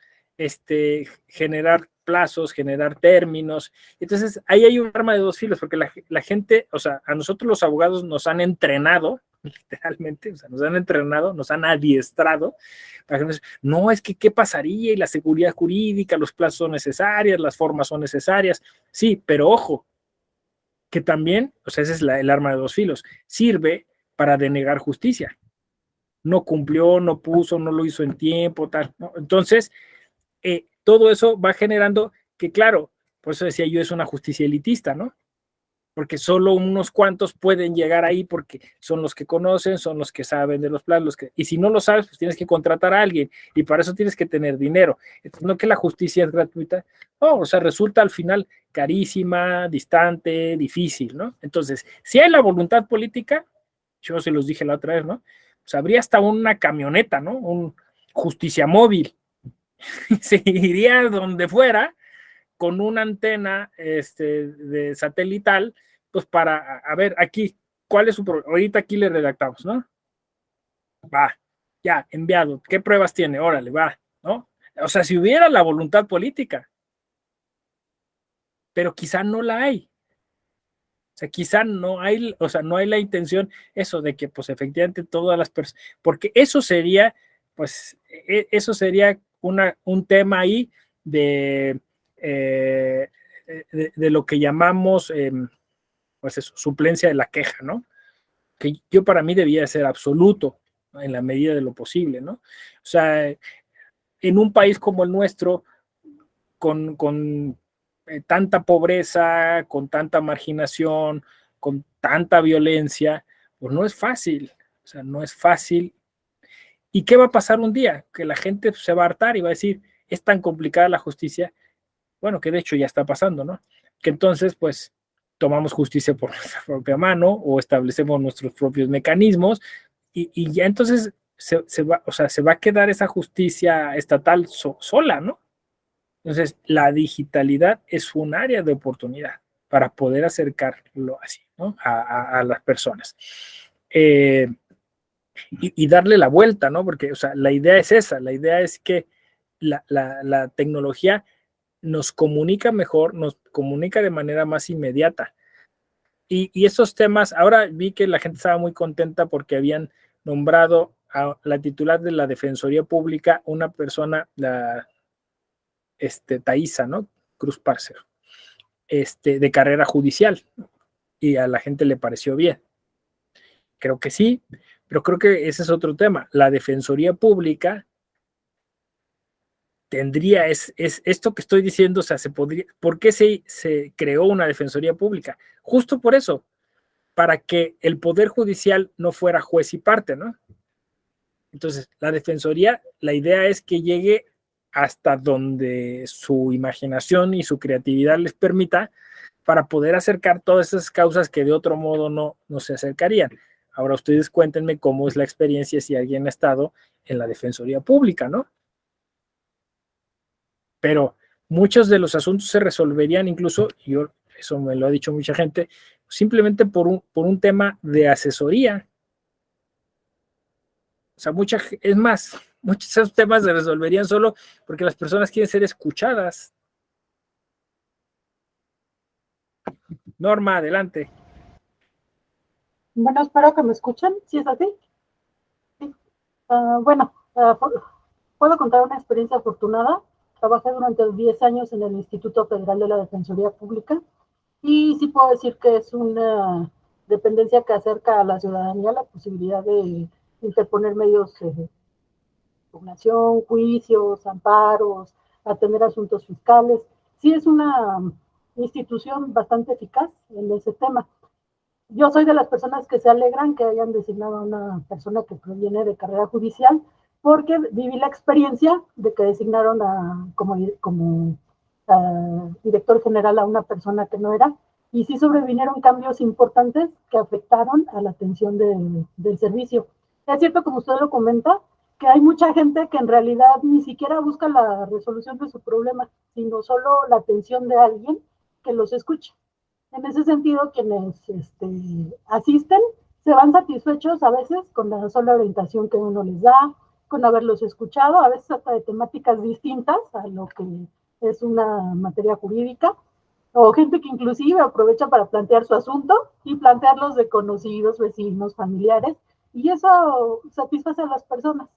generar plazos, generar términos. Entonces, ahí hay un arma de dos filos, porque la gente, o sea, a nosotros los abogados nos han entrenado, literalmente, o sea, nos han entrenado, nos han adiestrado, para que no, es que qué pasaría y la seguridad jurídica, los plazos son necesarios, las formas son necesarias, sí, pero ojo, que también, o sea, ese es el arma de dos filos, sirve para denegar justicia. No cumplió, no puso, no lo hizo en tiempo, tal, ¿no? Entonces, todo eso va generando que, claro, por eso decía yo, es una justicia elitista, ¿no? Porque solo unos cuantos pueden llegar ahí porque son los que conocen, son los que saben de los planes, y si no lo sabes, pues tienes que contratar a alguien, y para eso tienes que tener dinero. Entonces, no que la justicia es gratuita, no, o sea, resulta al final carísima, distante, difícil, ¿no? Entonces, si hay la voluntad política, yo se los dije la otra vez, ¿no? Pues habría hasta una camioneta, ¿no? Un justicia móvil, se iría donde fuera, con una antena de satelital, pues para, a ver, aquí, ¿cuál es su problema? Ahorita aquí le redactamos, ¿no? Va, ya, enviado. ¿Qué pruebas tiene? Órale, va, ¿no? O sea, si hubiera la voluntad política, pero quizá no la hay. O sea, quizá no hay, o sea, no hay la intención eso de que pues efectivamente todas las personas, porque eso sería, pues, eso sería un tema ahí de, eh, de lo que llamamos, pues eso, suplencia de la queja, ¿no? Que yo para mí debía ser absoluto, ¿no? En la medida de lo posible, ¿no? O sea, en un país como el nuestro, con tanta pobreza, con tanta marginación, con tanta violencia, pues no es fácil, o sea, no es fácil. ¿Y qué va a pasar un día? Que la gente se va a hartar y va a decir, es tan complicada la justicia, bueno, que de hecho ya está pasando, ¿no? Que entonces, pues, tomamos justicia por nuestra propia mano o establecemos nuestros propios mecanismos y ya entonces va, o sea, se va a quedar esa justicia estatal sola, ¿no? Entonces, la digitalidad es un área de oportunidad para poder acercarlo así, ¿no? A las personas. Y darle la vuelta, ¿no? Porque, o sea, la idea es esa, la idea es que la tecnología nos comunica mejor, nos comunica de manera más inmediata. Y esos temas, ahora vi que la gente estaba muy contenta porque habían nombrado a la titular de la Defensoría Pública, una persona, la Thaisa, ¿no? Cruz Parcer, de carrera judicial, y a la gente le pareció bien. Creo que sí, pero creo que ese es otro tema. La Defensoría Pública tendría, es esto que estoy diciendo, o sea, se podría, ¿por qué se creó una Defensoría Pública? Justo por eso, para que el Poder Judicial no fuera juez y parte, ¿no? Entonces, la Defensoría, la idea es que llegue hasta donde su imaginación y su creatividad les permita para poder acercar todas esas causas que de otro modo no se acercarían. Ahora ustedes cuéntenme cómo es la experiencia si alguien ha estado en la Defensoría Pública, ¿no? Pero muchos de los asuntos se resolverían incluso, yo, eso me lo ha dicho mucha gente, simplemente por un tema de asesoría. O sea, es más, muchos de esos temas se resolverían solo porque las personas quieren ser escuchadas. Norma, adelante.
Bueno, espero que me escuchen, si es así. Sí. Puedo contar una experiencia afortunada. Trabajé durante 10 años en el Instituto Federal de la Defensoría Pública y sí puedo decir que es una dependencia que acerca a la ciudadanía la posibilidad de interponer medios de impugnación, juicios, amparos, atender asuntos fiscales. Sí es una institución bastante eficaz en ese tema. Yo soy de las personas que se alegran que hayan designado a una persona que proviene de carrera judicial, porque viví la experiencia de que designaron como director general a una persona que no era, y sí sobrevinieron cambios importantes que afectaron a la atención del servicio. Es cierto, como usted lo comenta, que hay mucha gente que en realidad ni siquiera busca la resolución de su problema, sino solo la atención de alguien que los escuche. En ese sentido, quienes asisten se van satisfechos a veces con la sola orientación que uno les da, con haberlos escuchado, a veces hasta de temáticas distintas a lo que es una materia jurídica, o gente que inclusive aprovecha para plantear su asunto y plantearlos de conocidos, vecinos, familiares, y eso satisface a las personas.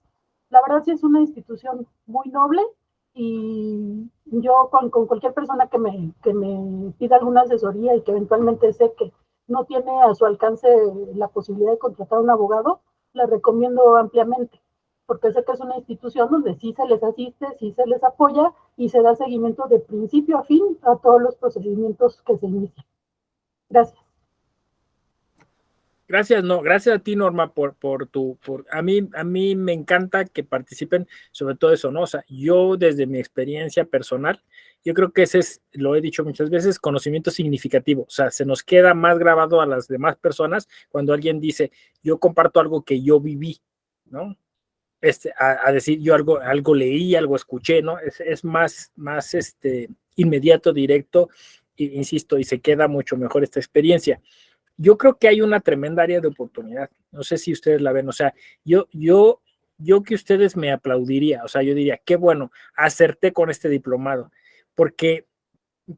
La verdad sí es una institución muy noble y yo con cualquier persona que me pida alguna asesoría y que eventualmente sé que no tiene a su alcance la posibilidad de contratar a un abogado, le recomiendo ampliamente, porque sé que es una institución donde sí se les asiste, sí se les apoya y se da seguimiento de principio a fin a todos los procedimientos que se inician. Gracias.
Gracias, no, gracias a ti, Norma, a mí me encanta que participen, sobre todo eso, ¿no? O sea, yo desde mi experiencia personal, yo creo que ese es, lo he dicho muchas veces, conocimiento significativo, o sea, se nos queda más grabado a las demás personas cuando alguien dice, yo comparto algo que yo viví, ¿no? A decir, yo algo leí, algo escuché, ¿no? Es más inmediato, directo, insisto, y se queda mucho mejor esta experiencia. Yo creo que hay una tremenda área de oportunidad. No sé si ustedes la ven. O sea, yo que ustedes me aplaudiría. O sea, yo diría, qué bueno, acerté con este diplomado. Porque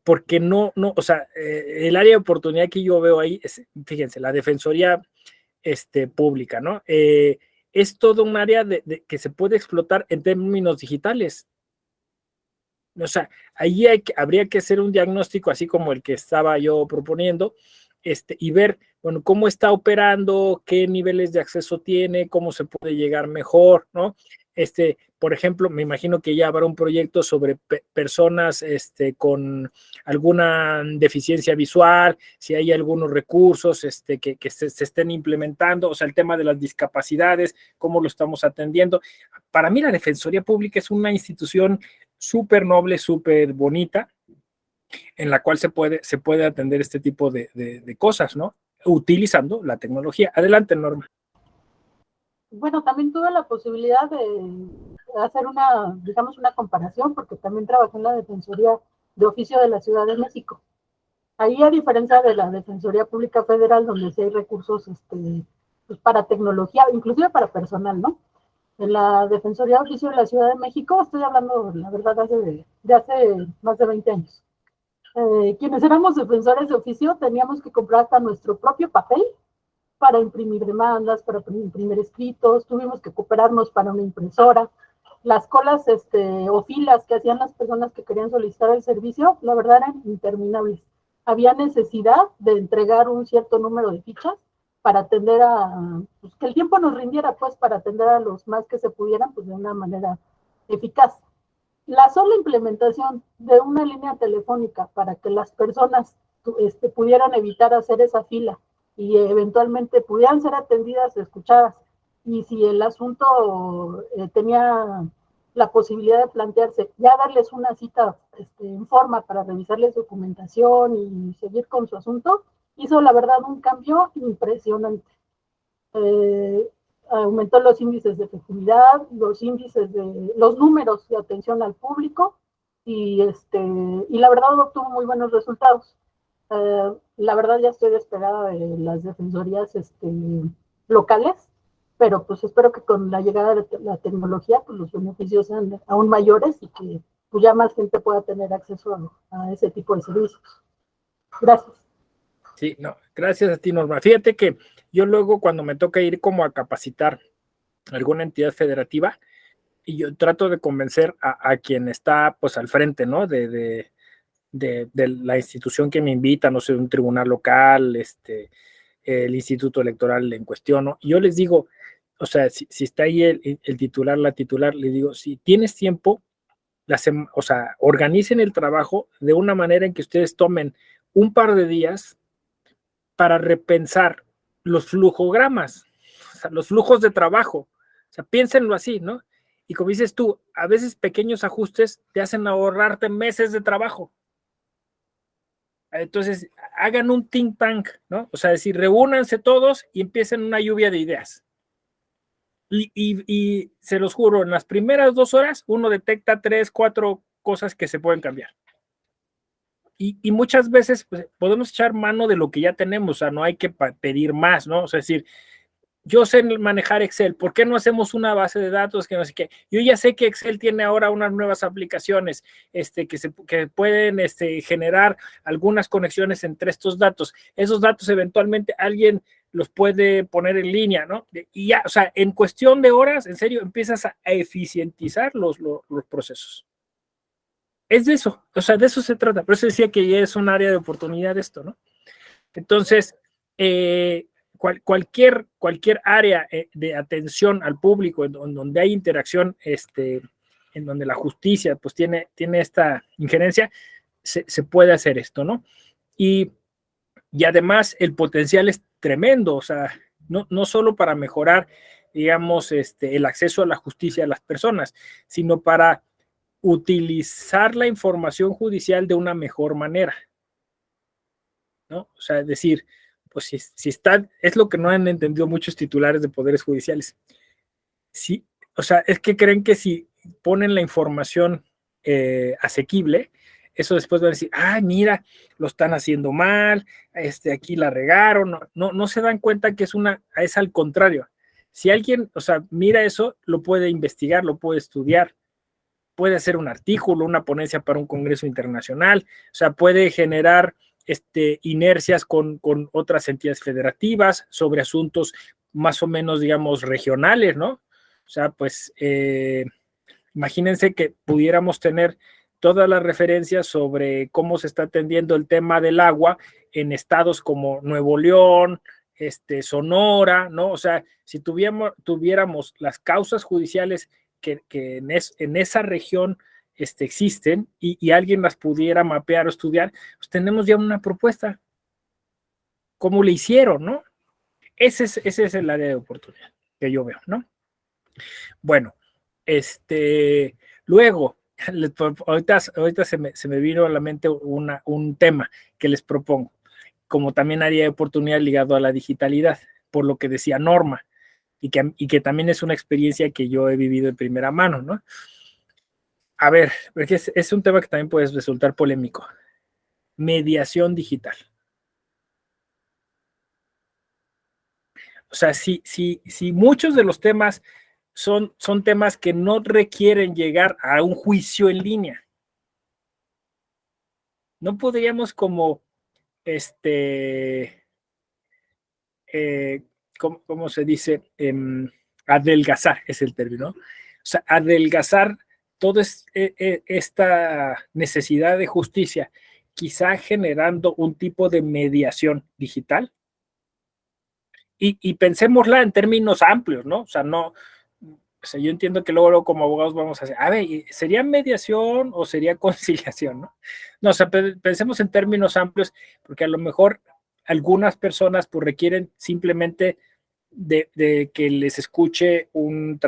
porque o sea, el área de oportunidad que yo veo ahí es, fíjense, la Defensoría Pública, ¿no? Es todo un área que se puede explotar en términos digitales. O sea, ahí habría que hacer un diagnóstico así como el que estaba yo proponiendo, y ver, bueno, cómo está operando, qué niveles de acceso tiene, cómo se puede llegar mejor, ¿no? Por ejemplo, me imagino que ya habrá un proyecto sobre personas con alguna deficiencia visual, si hay algunos recursos que se estén implementando, o sea, el tema de las discapacidades, cómo lo estamos atendiendo. Para mí la Defensoría Pública es una institución súper noble, súper bonita, en la cual se puede atender este tipo de cosas, ¿no? Utilizando la tecnología. Adelante, Norma.
Bueno, también tuve la posibilidad de hacer digamos, una comparación, porque también trabajé en la Defensoría de Oficio de la Ciudad de México. Ahí, a diferencia de la Defensoría Pública Federal, donde sí hay recursos pues para tecnología, inclusive para personal, ¿no? En la Defensoría de Oficio de la Ciudad de México, estoy hablando, la verdad, de hace más de 20 años. Quienes éramos defensores de oficio teníamos que comprar hasta nuestro propio papel para imprimir demandas, para imprimir escritos, tuvimos que cooperarnos para una impresora. Las colas o filas que hacían las personas que querían solicitar el servicio, la verdad, eran interminables. Había necesidad de entregar un cierto número de fichas para atender pues, que el tiempo nos rindiera, pues, para atender a los más que se pudieran, pues, de una manera eficaz. La sola implementación de una línea telefónica para que las personas pudieran evitar hacer esa fila y eventualmente pudieran ser atendidas, escuchadas, y si el asunto tenía la posibilidad de plantearse, ya darles una cita en forma para revisarles documentación y seguir con su asunto, hizo la verdad un cambio impresionante. Aumentó los índices de efectividad, los números de atención al público, y la verdad obtuvo muy buenos resultados. La verdad ya estoy despegada de las defensorías locales, pero pues espero que con la llegada de la tecnología pues los beneficios sean aún mayores y que pues ya más gente pueda tener acceso a ese tipo de servicios. Gracias.
Sí, no, gracias a ti, Norma. Fíjate que yo luego cuando me toca ir como a capacitar alguna entidad federativa, y yo trato de convencer a quien está pues al frente, ¿no? De la institución que me invita, no sé, un tribunal local, el instituto electoral en cuestión, ¿no? Y yo les digo, o sea, si está ahí el titular, la titular, le digo, si tienes tiempo, o sea, organicen el trabajo de una manera en que ustedes tomen un par de días para repensar los flujogramas, o sea, los flujos de trabajo. O sea, piénsenlo así, ¿no? Y como dices tú, a veces pequeños ajustes te hacen ahorrarte meses de trabajo. Entonces, hagan un think tank, ¿no? O sea, decir, reúnanse todos y empiecen una lluvia de ideas. Y se los juro, en las primeras 2 horas, uno detecta 3, 4 cosas que se pueden cambiar. Y muchas veces pues, podemos echar mano de lo que ya tenemos, o sea, no hay que pedir más, ¿no? O sea, es decir, yo sé manejar Excel, ¿por qué no hacemos una base de datos que no sé qué? Yo ya sé que Excel tiene ahora unas nuevas aplicaciones que pueden generar algunas conexiones entre estos datos. Esos datos eventualmente alguien los puede poner en línea, ¿no? Y ya, o sea, en cuestión de horas, en serio, empiezas a eficientizar los procesos. Es de eso, o sea, de eso se trata. Por eso decía que ya es un área de oportunidad esto, ¿no? Entonces, cualquier área de atención al público en donde hay interacción, en donde la justicia pues tiene esta injerencia, se puede hacer esto, ¿no? Y además el potencial es tremendo, o sea, no solo para mejorar, digamos, el acceso a la justicia de las personas, sino para utilizar la información judicial de una mejor manera, ¿no? O sea, es decir, pues si está, es lo que no han entendido muchos titulares de poderes judiciales. Sí, o sea, es que creen que si ponen la información asequible, eso después van a decir, ah, mira, lo están haciendo mal, aquí la regaron, no se dan cuenta que es al contrario. Si alguien, o sea, mira eso, lo puede investigar, lo puede estudiar. puede hacer un artículo, una ponencia para un congreso internacional, o sea, puede generar inercias con otras entidades federativas sobre asuntos más o menos, digamos, regionales, ¿no? O sea, pues imagínense que pudiéramos tener todas las referencias sobre cómo se está atendiendo el tema del agua en estados como Nuevo León, Sonora, ¿no? O sea, si tuviéramos las causas judiciales que en esa región existen y alguien las pudiera mapear o estudiar, pues tenemos ya una propuesta. ¿Cómo le hicieron, no? Ese es el área de oportunidad que yo veo, ¿no? Bueno, luego, ahorita se me vino a la mente un tema que les propongo, como también área de oportunidad ligado a la digitalidad, por lo que decía Norma, y que también es una experiencia que yo he vivido de primera mano, ¿no? A ver, porque es un tema que también puede resultar polémico. Mediación digital. O sea, si muchos de los temas son temas que no requieren llegar a un juicio en línea, no podríamos como, ¿cómo se dice? Adelgazar es el término. O sea, adelgazar toda esta necesidad de justicia, quizá generando un tipo de mediación digital. Y pensémosla en términos amplios, ¿no? O sea, no, o sea, yo entiendo que luego como abogados vamos a hacer, a ver, ¿sería mediación o sería conciliación, no? No, o sea, pensemos en términos amplios, porque a lo mejor algunas personas pues requieren simplemente de que les escuche una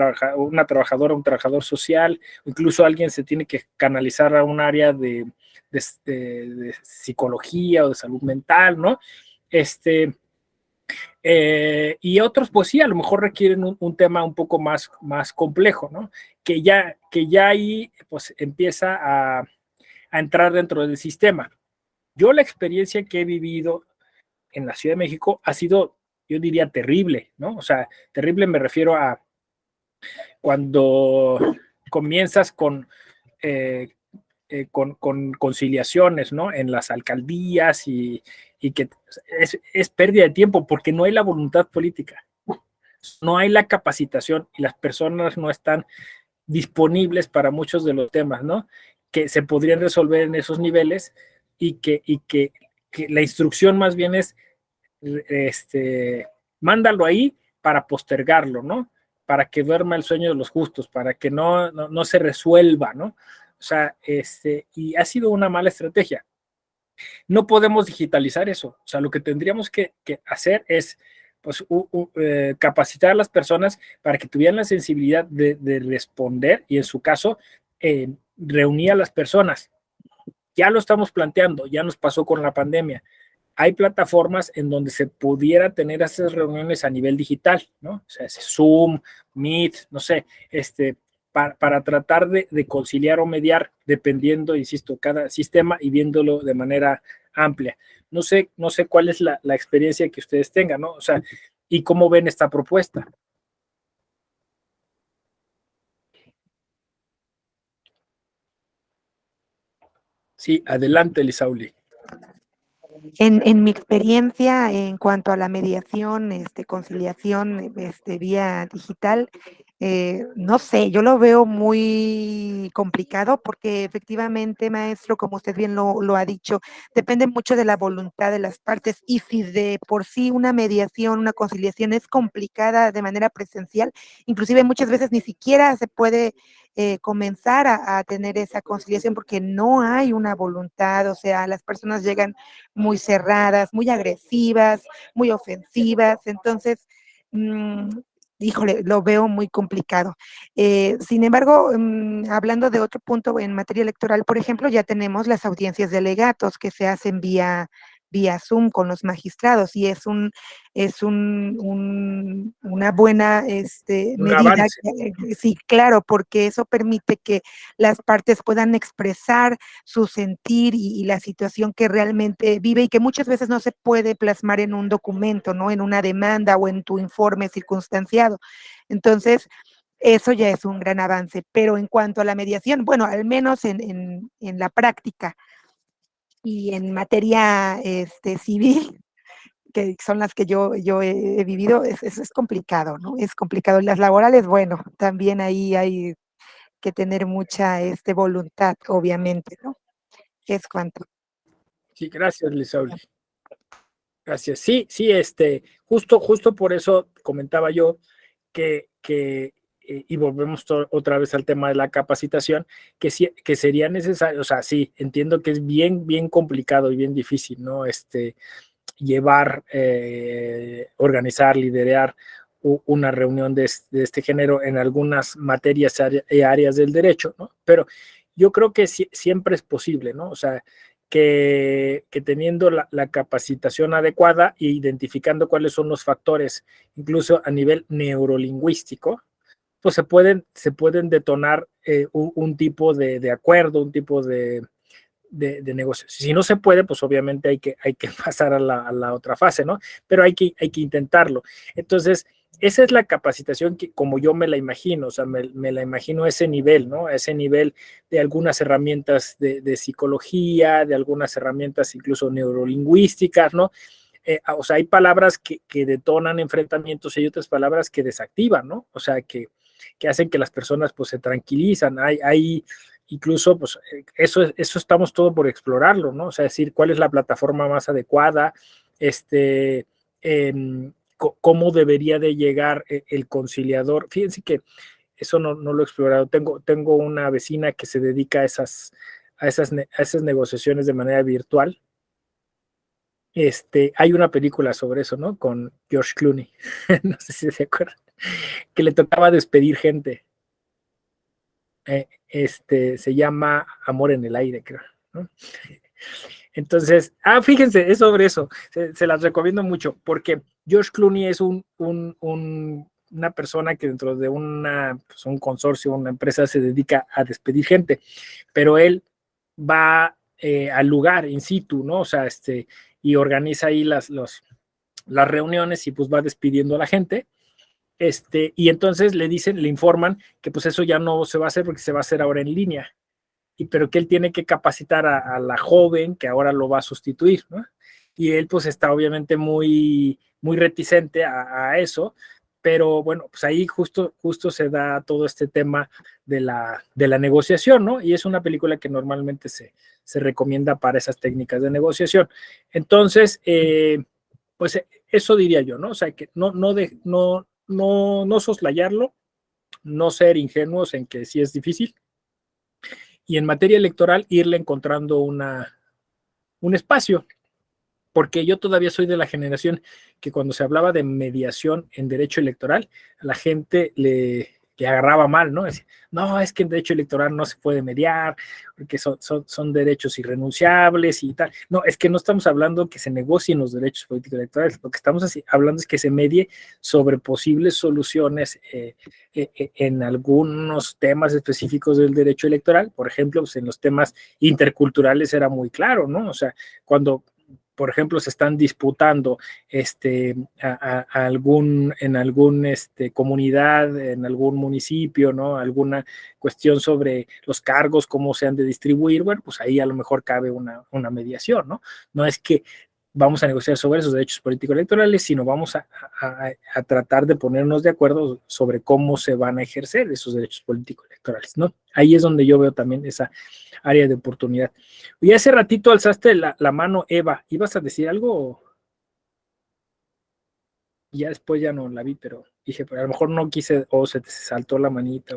trabajadora, un trabajador social, o incluso alguien se tiene que canalizar a un área de psicología o de salud mental, ¿no? Y otros, pues sí, a lo mejor requieren un tema un poco más complejo, ¿no? Que ya ahí pues empieza a entrar dentro del sistema. Yo la experiencia que he vivido en la Ciudad de México ha sido, yo diría, terrible, ¿no? O sea, terrible me refiero a cuando comienzas con conciliaciones, ¿no? En las alcaldías y que es pérdida de tiempo porque no hay la voluntad política, no hay la capacitación y las personas no están disponibles para muchos de los temas, ¿no? Que se podrían resolver en esos niveles y que la instrucción más bien es, mándalo ahí para postergarlo, ¿no? Para que duerma el sueño de los justos, para que no se resuelva, ¿no? O sea, y ha sido una mala estrategia. No podemos digitalizar eso. O sea, lo que tendríamos que hacer es pues, capacitar a las personas para que tuvieran la sensibilidad de responder y en su caso reunir a las personas. Ya lo estamos planteando, ya nos pasó con la pandemia. Hay plataformas en donde se pudiera tener esas reuniones a nivel digital, ¿no? O sea, Zoom, Meet, no sé, para tratar de conciliar o mediar, dependiendo, insisto, cada sistema y viéndolo de manera amplia. No sé cuál es la experiencia que ustedes tengan, ¿no? O sea, y cómo ven esta propuesta. Sí, adelante, Lisauli.
En mi experiencia en cuanto a la mediación, conciliación, vía digital, no sé, yo lo veo muy complicado porque efectivamente, maestro, como usted bien lo ha dicho, depende mucho de la voluntad de las partes y si de por sí una mediación, una conciliación es complicada de manera presencial, inclusive muchas veces ni siquiera se puede comenzar a tener esa conciliación porque no hay una voluntad, o sea, las personas llegan muy cerradas, muy agresivas, muy ofensivas, entonces, híjole, lo veo muy complicado. Sin embargo, hablando de otro punto en materia electoral, por ejemplo, ya tenemos las audiencias de alegatos que se hacen vía Zoom con los magistrados y es una buena medida. Sí, claro, porque eso permite que las partes puedan expresar su sentir y la situación que realmente vive y que muchas veces no se puede plasmar en un documento, ¿no? En una demanda o en tu informe circunstanciado. Entonces, eso ya es un gran avance. Pero en cuanto a la mediación, bueno, al menos en la práctica y en materia civil, que son las que yo he vivido, eso es complicado, ¿no? Es complicado. Las laborales, bueno, también ahí hay que tener mucha voluntad, obviamente, ¿no? Es cuanto.
Sí, gracias, Lisauri. Gracias. Sí, sí, justo por eso comentaba yo y volvemos otra vez al tema de la capacitación, que sería necesario, o sea, sí, entiendo que es bien, bien complicado y bien difícil, ¿no? Llevar, organizar, liderar una reunión de este género en algunas materias y áreas del derecho, ¿no? Pero yo creo que siempre es posible, ¿no? O sea, que teniendo la capacitación adecuada e identificando cuáles son los factores, incluso a nivel neurolingüístico, pues se pueden detonar un tipo de acuerdo, un tipo de negocio. Si no se puede, pues obviamente hay que pasar a la otra fase, ¿no? Pero hay que intentarlo. Entonces, esa es la capacitación que como yo me la imagino, o sea, me la imagino a ese nivel, ¿no? A ese nivel de algunas herramientas de psicología, de algunas herramientas incluso neurolingüísticas, ¿no? O sea, hay palabras que detonan enfrentamientos y hay otras palabras que desactivan, ¿no? O sea, que hacen que las personas pues se tranquilizan. Hay incluso, pues eso estamos todo por explorarlo, ¿no? O sea, decir cuál es la plataforma más adecuada, cómo debería de llegar el conciliador. Fíjense que eso no lo he explorado. Tengo una vecina que se dedica a esas negociaciones de manera virtual. Hay una película sobre eso, ¿no? Con George Clooney. No sé si se acuerdan. Que le tocaba despedir gente. Se llama Amor en el Aire, creo, ¿no? Entonces, fíjense, es sobre eso, se las recomiendo mucho, porque George Clooney es una persona que dentro de pues un consorcio, una empresa, se dedica a despedir gente, pero él va al lugar in situ, ¿no? O sea, y organiza ahí las reuniones y pues va despidiendo a la gente. Y entonces le informan que pues eso ya no se va a hacer porque se va a hacer ahora en línea, pero que él tiene que capacitar a la joven que ahora lo va a sustituir, ¿no? Y él pues está obviamente muy, muy reticente a eso, pero bueno, pues ahí justo se da todo este tema de la negociación, ¿no? Y es una película que normalmente se recomienda para esas técnicas de negociación. Entonces, pues eso diría yo, ¿no? O sea, que no soslayarlo, no ser ingenuos en que sí es difícil, y en materia electoral irle encontrando un espacio, porque yo todavía soy de la generación que cuando se hablaba de mediación en derecho electoral, a la gente le agarraba mal, ¿no? Decía, no, es que en derecho electoral no se puede mediar, porque son derechos irrenunciables y tal. No, es que no estamos hablando que se negocien los derechos políticos electorales, lo que estamos hablando es que se medie sobre posibles soluciones en algunos temas específicos del derecho electoral. Por ejemplo, pues en los temas interculturales era muy claro, ¿no? O sea, cuando por ejemplo, se están disputando en algún comunidad, en algún municipio, ¿no? Alguna cuestión sobre los cargos, cómo se han de distribuir, bueno, pues ahí a lo mejor cabe una mediación, ¿no? No es que vamos a negociar sobre esos derechos políticos electorales, sino vamos a tratar de ponernos de acuerdo sobre cómo se van a ejercer esos derechos políticos electorales, ¿no? Ahí es donde yo veo también esa área de oportunidad. Y hace ratito alzaste la mano, Eva. ¿Ibas a decir algo? Ya después ya no la vi, pero dije, pero a lo mejor no quise, o se te saltó la manita.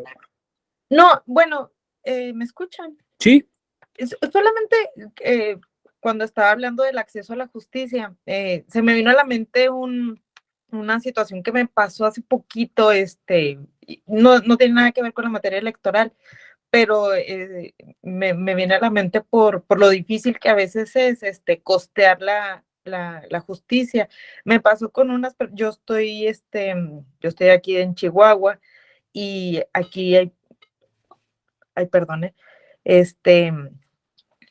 No, bueno, ¿me escuchan?
Sí.
Solamente cuando estaba hablando del acceso a la justicia, se me vino a la mente una situación que me pasó hace poquito, no tiene nada que ver con la materia electoral, pero me viene a la mente por lo difícil que a veces es costear la justicia. Me pasó con yo estoy aquí en Chihuahua y aquí perdone,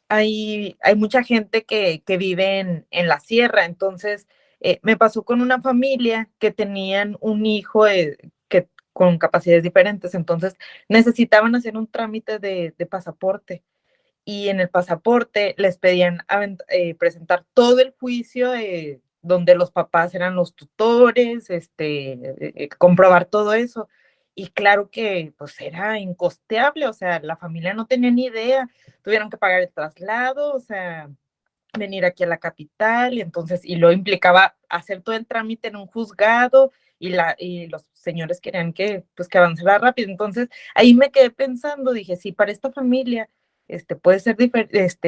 hay mucha gente que vive en la sierra, entonces me pasó con una familia que tenían un hijo con capacidades diferentes, entonces necesitaban hacer un trámite de pasaporte y en el pasaporte les pedían presentar todo el juicio donde los papás eran los tutores, comprobar todo eso. Y claro que pues era incosteable, o sea, la familia no tenía ni idea, tuvieron que pagar el traslado, o sea, venir aquí a la capital, y entonces, y lo implicaba hacer todo el trámite en un juzgado, y los señores querían que, pues, que avanzara rápido. Entonces, ahí me quedé pensando, dije, sí, para esta familia, puede ser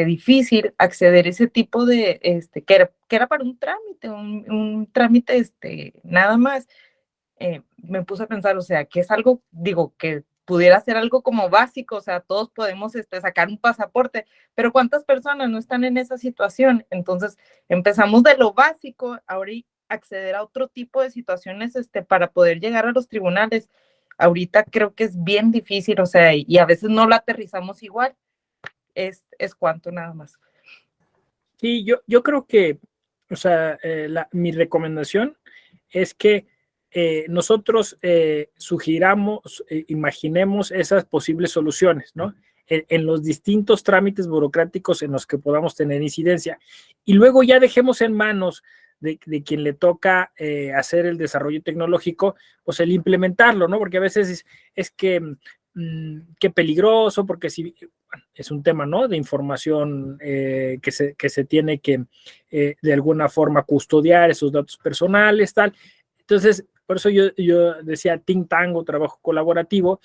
difícil acceder a ese tipo de, que era para un trámite, un trámite, nada más. Me puse a pensar, o sea, que es algo, digo, que pudiera ser algo como básico, o sea, todos podemos sacar un pasaporte, pero ¿cuántas personas no están en esa situación? Entonces, empezamos de lo básico, ahora acceder a otro tipo de situaciones para poder llegar a los tribunales. Ahorita creo que es bien difícil, o sea, y a veces no lo aterrizamos igual, es cuanto nada más.
Sí, yo creo que, o sea, mi recomendación es que nosotros sugiramos, imaginemos esas posibles soluciones, ¿no? En los distintos trámites burocráticos en los que podamos tener incidencia. Y luego ya dejemos en manos de quien le toca hacer el desarrollo tecnológico, pues el implementarlo, ¿no? Porque a veces es que qué peligroso, porque si es un tema, ¿no? De información que se tiene que de alguna forma custodiar esos datos personales, tal. Entonces, por eso yo decía think tank o trabajo colaborativo,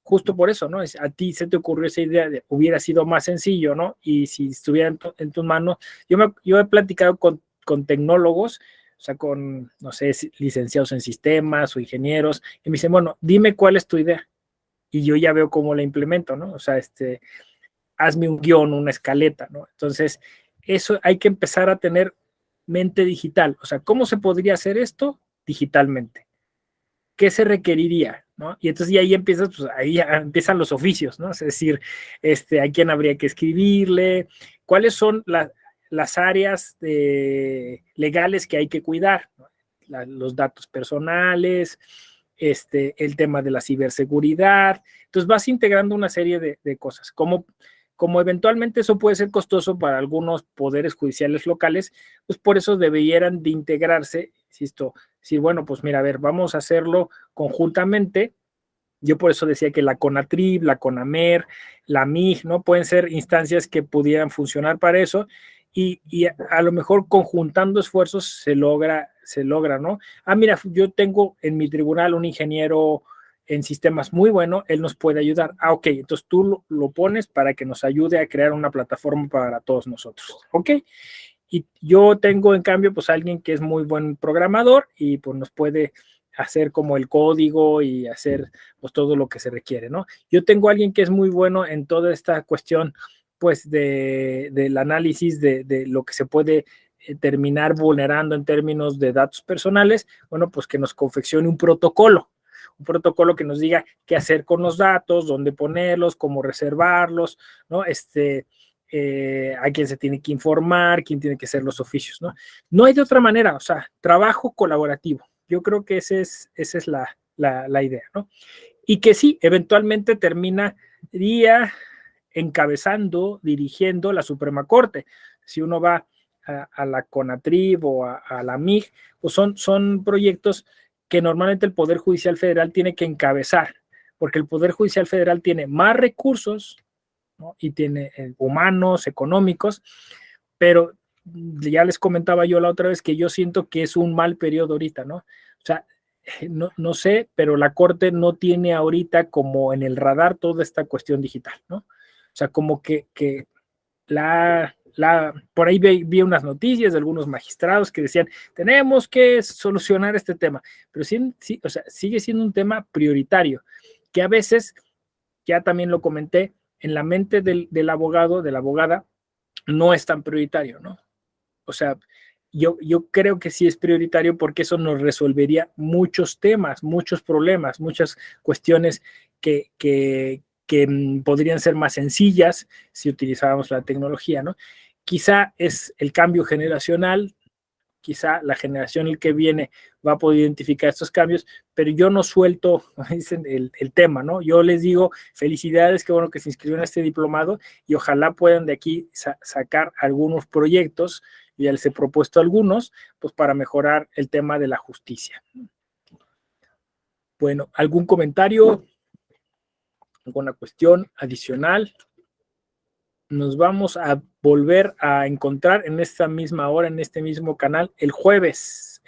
justo por eso, ¿no? A ti se te ocurrió esa idea de hubiera sido más sencillo, ¿no? Y si estuviera en tus manos, yo he platicado con tecnólogos, o sea, con, no sé, licenciados en sistemas o ingenieros, y me dicen, bueno, dime cuál es tu idea. Y yo ya veo cómo la implemento, ¿no? O sea, hazme un guión, una escaleta, ¿no? Entonces, eso hay que empezar a tener mente digital. O sea, ¿cómo se podría hacer esto digitalmente? ¿Qué se requeriría? ¿No? Y entonces ya ahí empiezas, pues ahí ya empiezan los oficios, ¿no? Es decir, a quién habría que escribirle, cuáles son las áreas legales que hay que cuidar, ¿no? Los datos personales, el tema de la ciberseguridad. Entonces vas integrando una serie de cosas. Como eventualmente eso puede ser costoso para algunos poderes judiciales locales, pues por eso debieran de integrarse, insisto, decir, bueno, pues mira, a ver, vamos a hacerlo conjuntamente. Yo por eso decía que la CONATRIB, la CONAMER, la MIG, ¿no? Pueden ser instancias que pudieran funcionar para eso y a lo mejor conjuntando esfuerzos se logra, ¿no? Ah, mira, yo tengo en mi tribunal un ingeniero en sistemas muy bueno, él nos puede ayudar. Ah, ok, entonces tú lo pones para que nos ayude a crear una plataforma para todos nosotros, ¿ok? Y yo tengo en cambio pues alguien que es muy buen programador y pues nos puede hacer como el código y hacer pues todo lo que se requiere, ¿no? Yo tengo alguien que es muy bueno en toda esta cuestión pues del análisis de lo que se puede terminar vulnerando en términos de datos personales, bueno, pues que nos confeccione un protocolo que nos diga qué hacer con los datos, dónde ponerlos, cómo reservarlos, ¿no? A quién se tiene que informar, quién tiene que hacer los oficios, ¿no? No hay de otra manera, o sea, trabajo colaborativo. Yo creo que esa es la idea, ¿no? Y que sí, eventualmente terminaría encabezando, dirigiendo la Suprema Corte. Si uno va a la CONATRIB o a la MIG, pues son proyectos que normalmente el Poder Judicial Federal tiene que encabezar, porque el Poder Judicial Federal tiene más recursos, ¿no? Y tiene humanos, económicos, pero ya les comentaba yo la otra vez que yo siento que es un mal periodo ahorita, ¿no? O sea, no sé, pero la Corte no tiene ahorita como en el radar toda esta cuestión digital, ¿no? O sea, como que por ahí vi unas noticias de algunos magistrados que decían, tenemos que solucionar este tema, pero sí, o sea, sigue siendo un tema prioritario, que a veces, ya también lo comenté, en la mente del abogado, de la abogada, no es tan prioritario, ¿no? O sea, yo creo que sí es prioritario porque eso nos resolvería muchos temas, muchos problemas, muchas cuestiones que podrían ser más sencillas si utilizáramos la tecnología, ¿no? Quizá es el cambio generacional, quizá la generación que viene va a poder identificar estos cambios, pero yo no suelto dicen, el tema, ¿no? Yo les digo, felicidades, qué bueno que se inscribieron a este diplomado y ojalá puedan de aquí sacar algunos proyectos, ya les he propuesto algunos, pues para mejorar el tema de la justicia. Bueno, ¿algún comentario? ¿Alguna cuestión adicional? Nos vamos a volver a encontrar en esta misma hora, en este mismo canal, el jueves.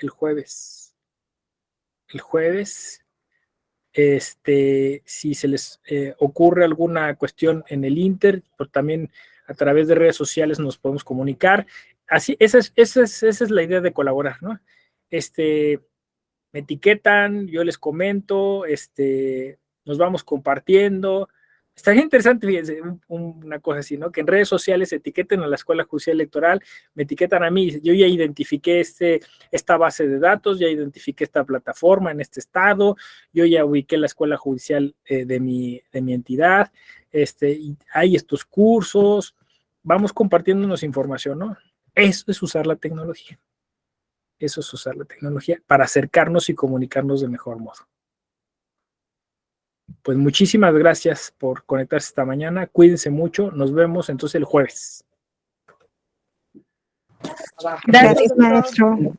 Si se les ocurre alguna cuestión en el Inter, pues también a través de redes sociales nos podemos comunicar. Así, esa es la idea de colaborar, ¿no? Me etiquetan, yo les comento, nos vamos compartiendo. Estaría interesante, fíjense, una cosa así, ¿no? Que en redes sociales etiqueten a la Escuela Judicial Electoral, me etiquetan a mí, yo ya identifiqué esta base de datos, ya identifiqué esta plataforma en este estado, yo ya ubiqué la Escuela Judicial de mi entidad, y hay estos cursos, vamos compartiéndonos información, ¿no? Eso es usar la tecnología. Eso es usar la tecnología para acercarnos y comunicarnos de mejor modo. Pues muchísimas gracias por conectarse esta mañana. Cuídense mucho. Nos vemos entonces el jueves.
Gracias, maestro.